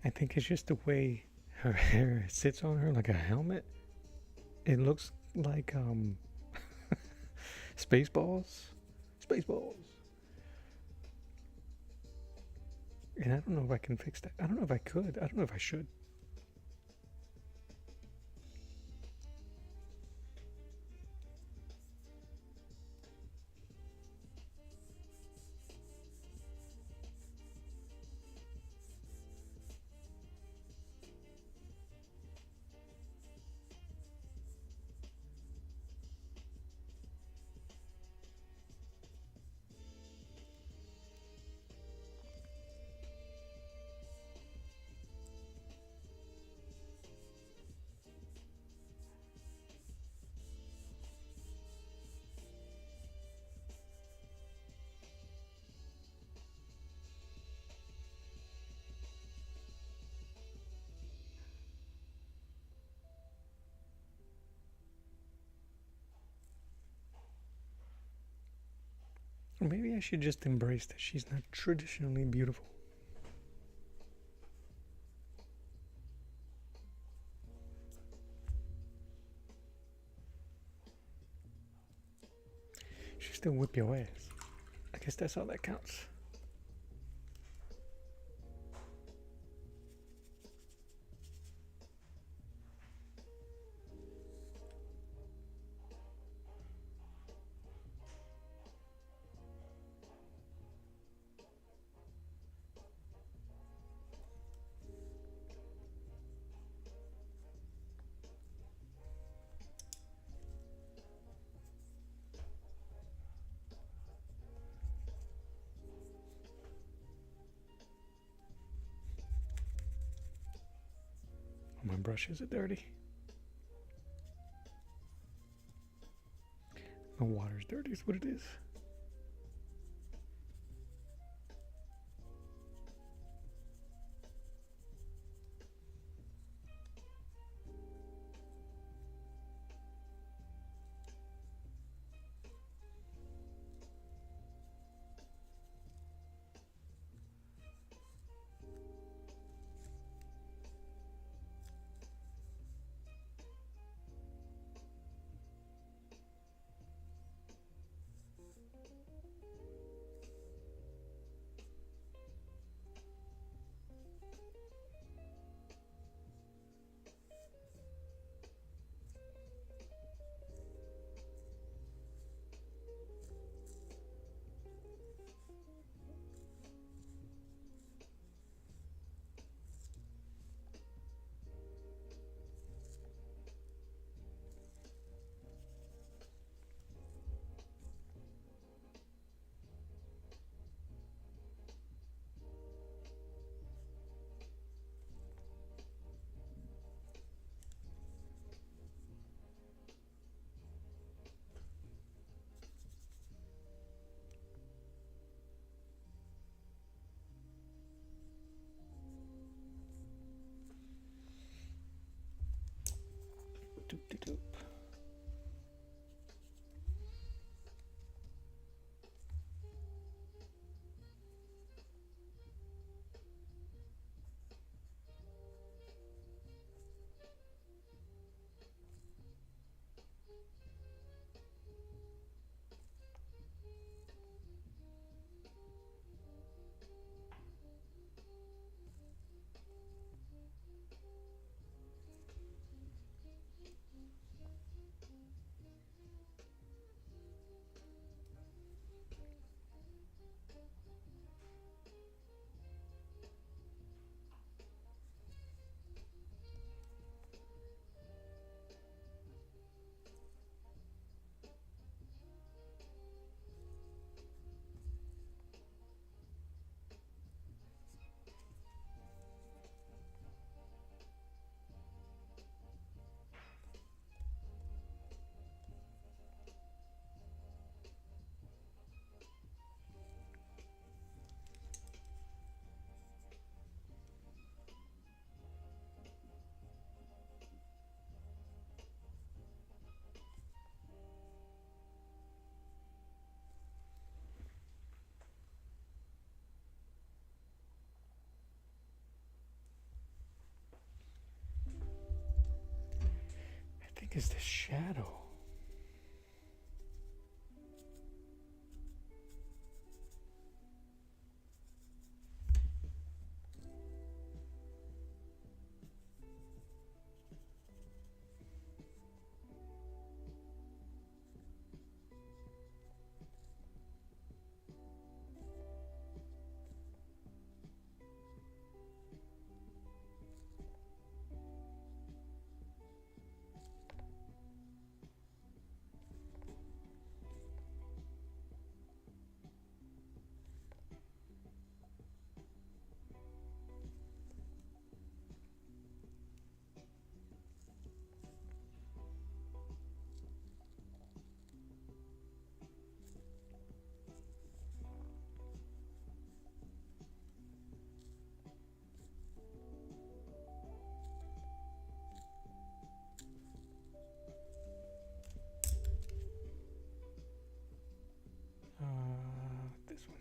I think it's just the way her hair sits on her like a helmet. It looks like Spaceballs. Spaceballs. And I don't know if I can fix that. I don't know if I could. I don't know if I should. Or maybe I should just embrace that she's not traditionally beautiful. She still whip your ass. I guess that's all that counts. My brushes are dirty. My water's dirty is what it is. Whoop-de-doop. I think it's the shadow. This one.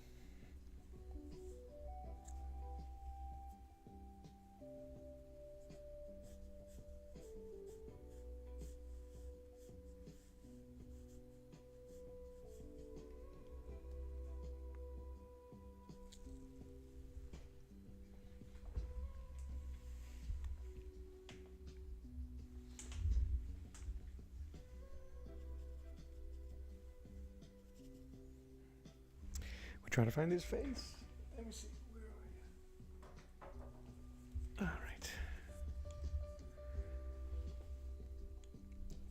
We're trying to find his face. Let me see. Where are you? All right.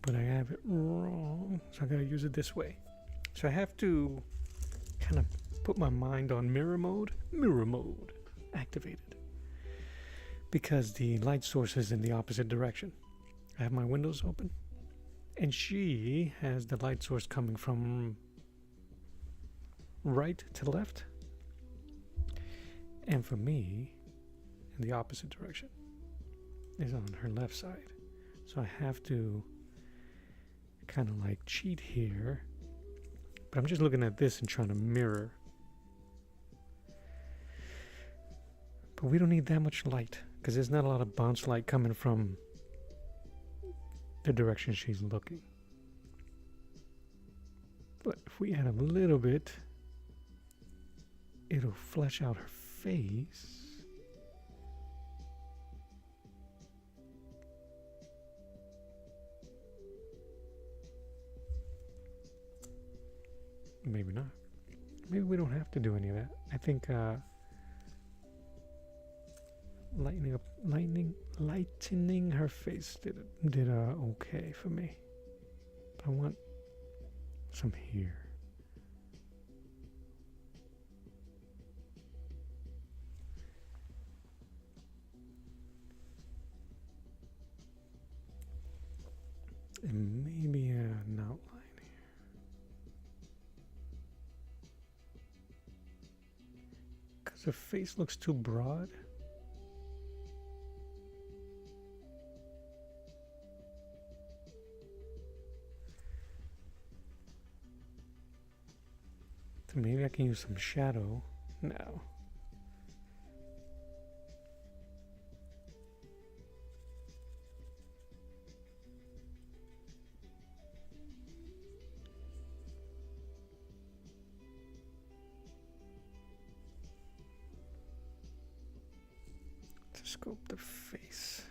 But I have it wrong, so I gotta use it this way. So I have to kind of put my mind on mirror mode activated, because the light source is in the opposite direction. I have my windows open, and she has the light source coming from right to left, and for me, in the opposite direction, is on her left side. So I have to kind of like cheat here, but I'm just looking at this and trying to mirror. But we don't need that much light, because there's not a lot of bounce light coming from the direction she's looking. But if we add a little bit, it'll flesh out her face. Maybe not. Maybe we don't have to do any of that. I think lightening her face did okay for me. But I want some here. And maybe an outline here. Because her face looks too broad. So maybe I can use some shadow now. To sculpt the face.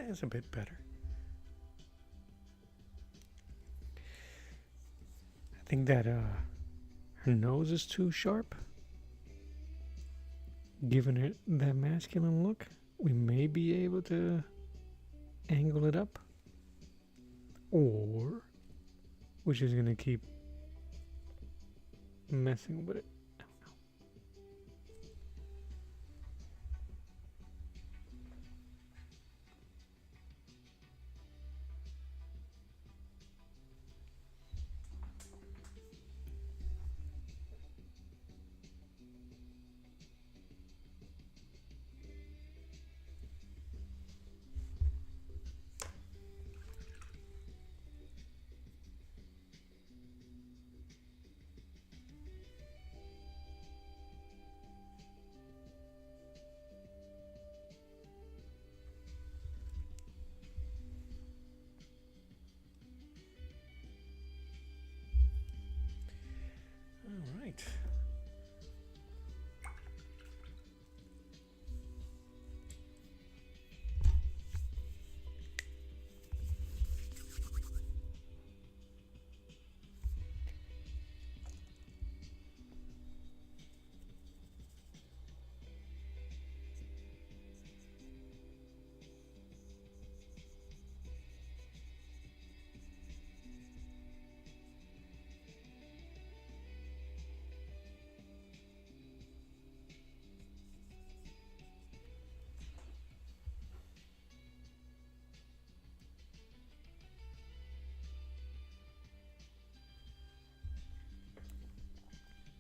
That's a bit better. I think that her nose is too sharp. Giving it that masculine look, we may be able to angle it up. Or we're just gonna keep messing with it. All right.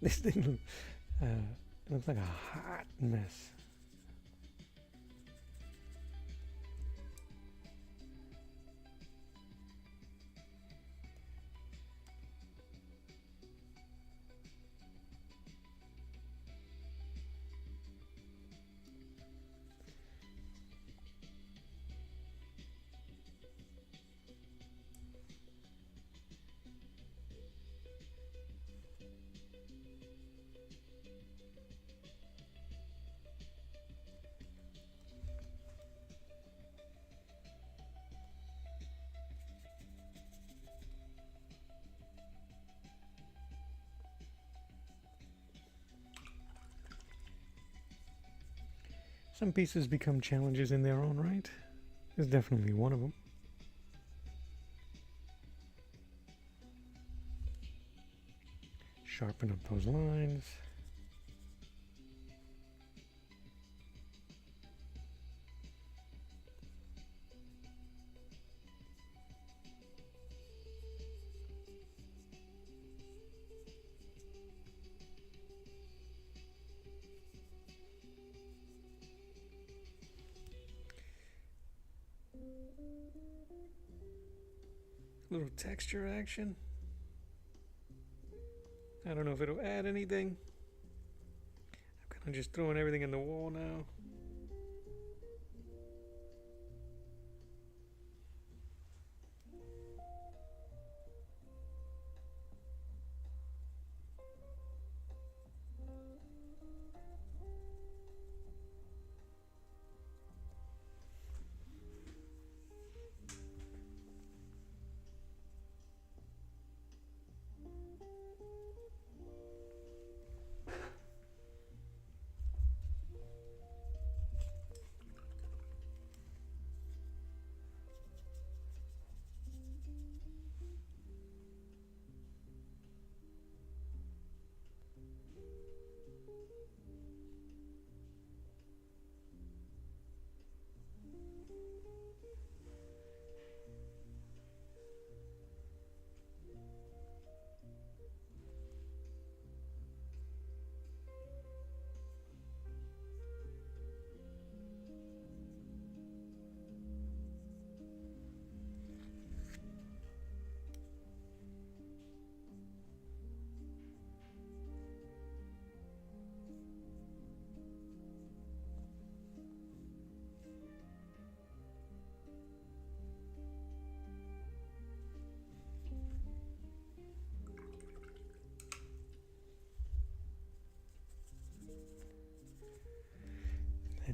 This thing looks like a hot mess. Some pieces become challenges in their own right. This is definitely one of them. Sharpen up those lines. Little texture action. I don't know if it'll add anything. I'm kind of just throwing everything in the wall now.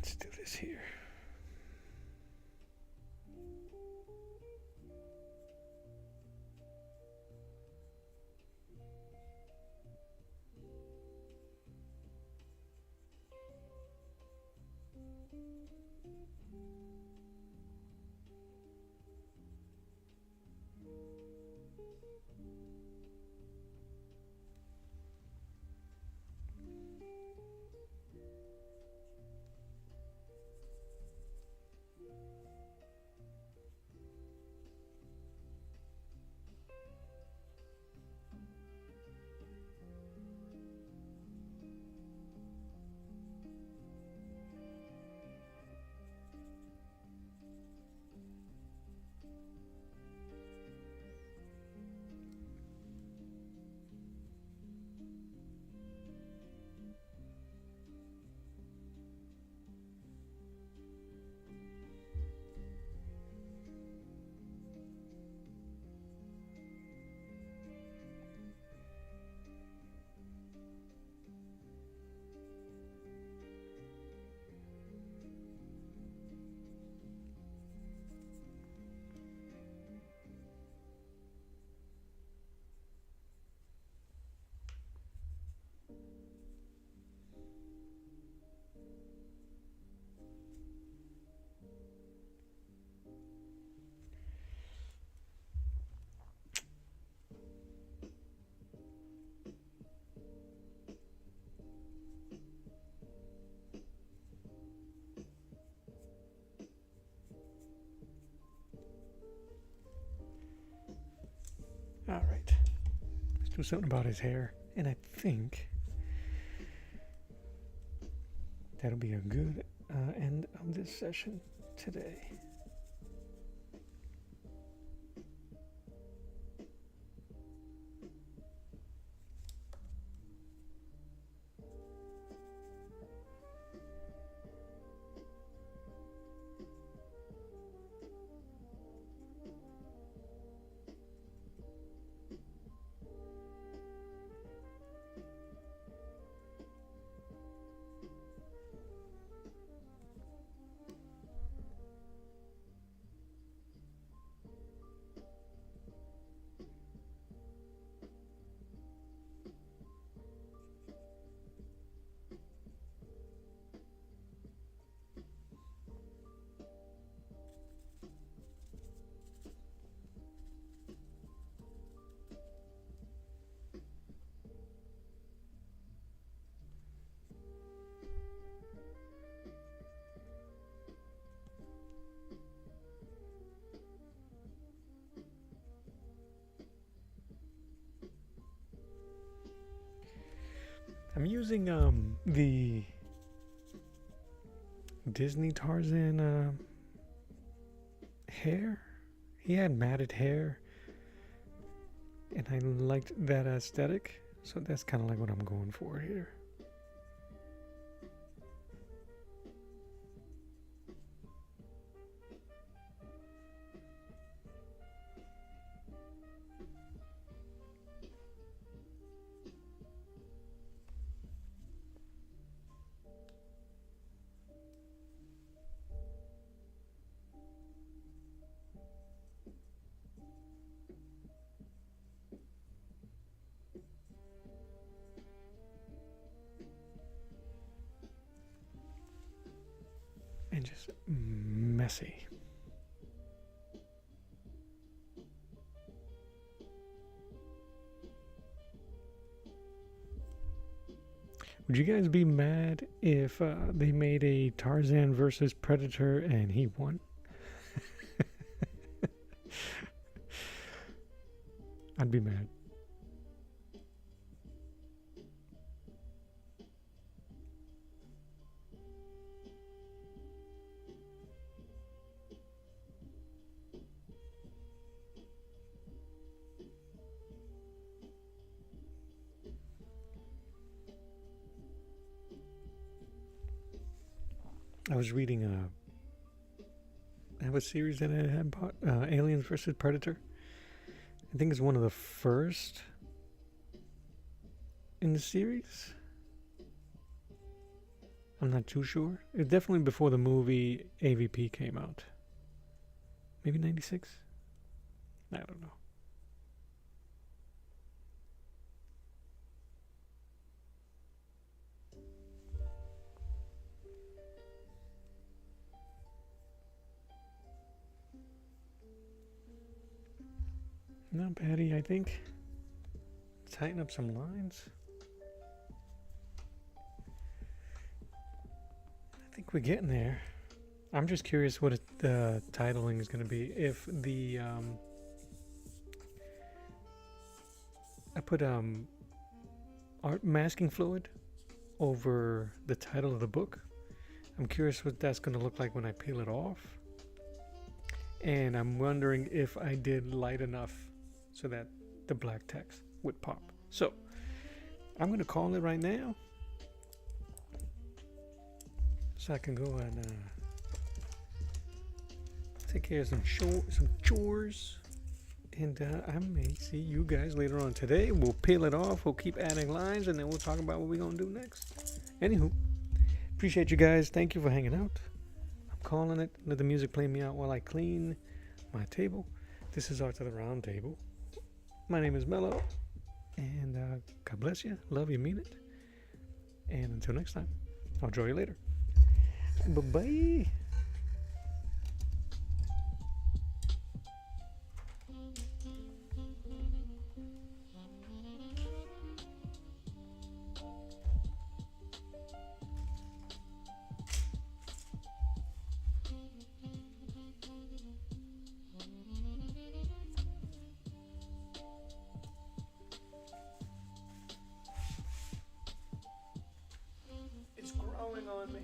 Let's do this here. All right. Let's do something about his hair. And I think that'll be a good end of this session today. I'm using the Disney Tarzan hair. He had matted hair, and I liked that aesthetic, so that's kind of like what I'm going for here. And just messy. Would you guys be mad if they made a Tarzan versus Predator and he won? I'd be mad. I was reading I have a series that I had bought, Aliens versus Predator. I think it's one of the first in the series. I'm not too sure. It's definitely before the movie AVP came out. Maybe 96? I don't know. Not Patty, I think. Tighten up some lines. I think we're getting there. I'm just curious what the titling is going to be. If the I put art masking fluid over the title of the book. I'm curious what that's going to look like when I peel it off. And I'm wondering if I did light enough so that the black text would pop. So I'm going to call it right now, so I can go and take care of some chores. And I may see you guys later on today. We'll peel it off. We'll keep adding lines, and then we'll talk about what we're going to do next. Anywho, appreciate you guys. Thank you for hanging out. I'm calling it. Let the music play me out while I clean my table. This is Art to the Round Table. My name is Mello. And God bless you. Love you, mean it. And until next time, I'll draw you later. Bye-bye. It's growing on me.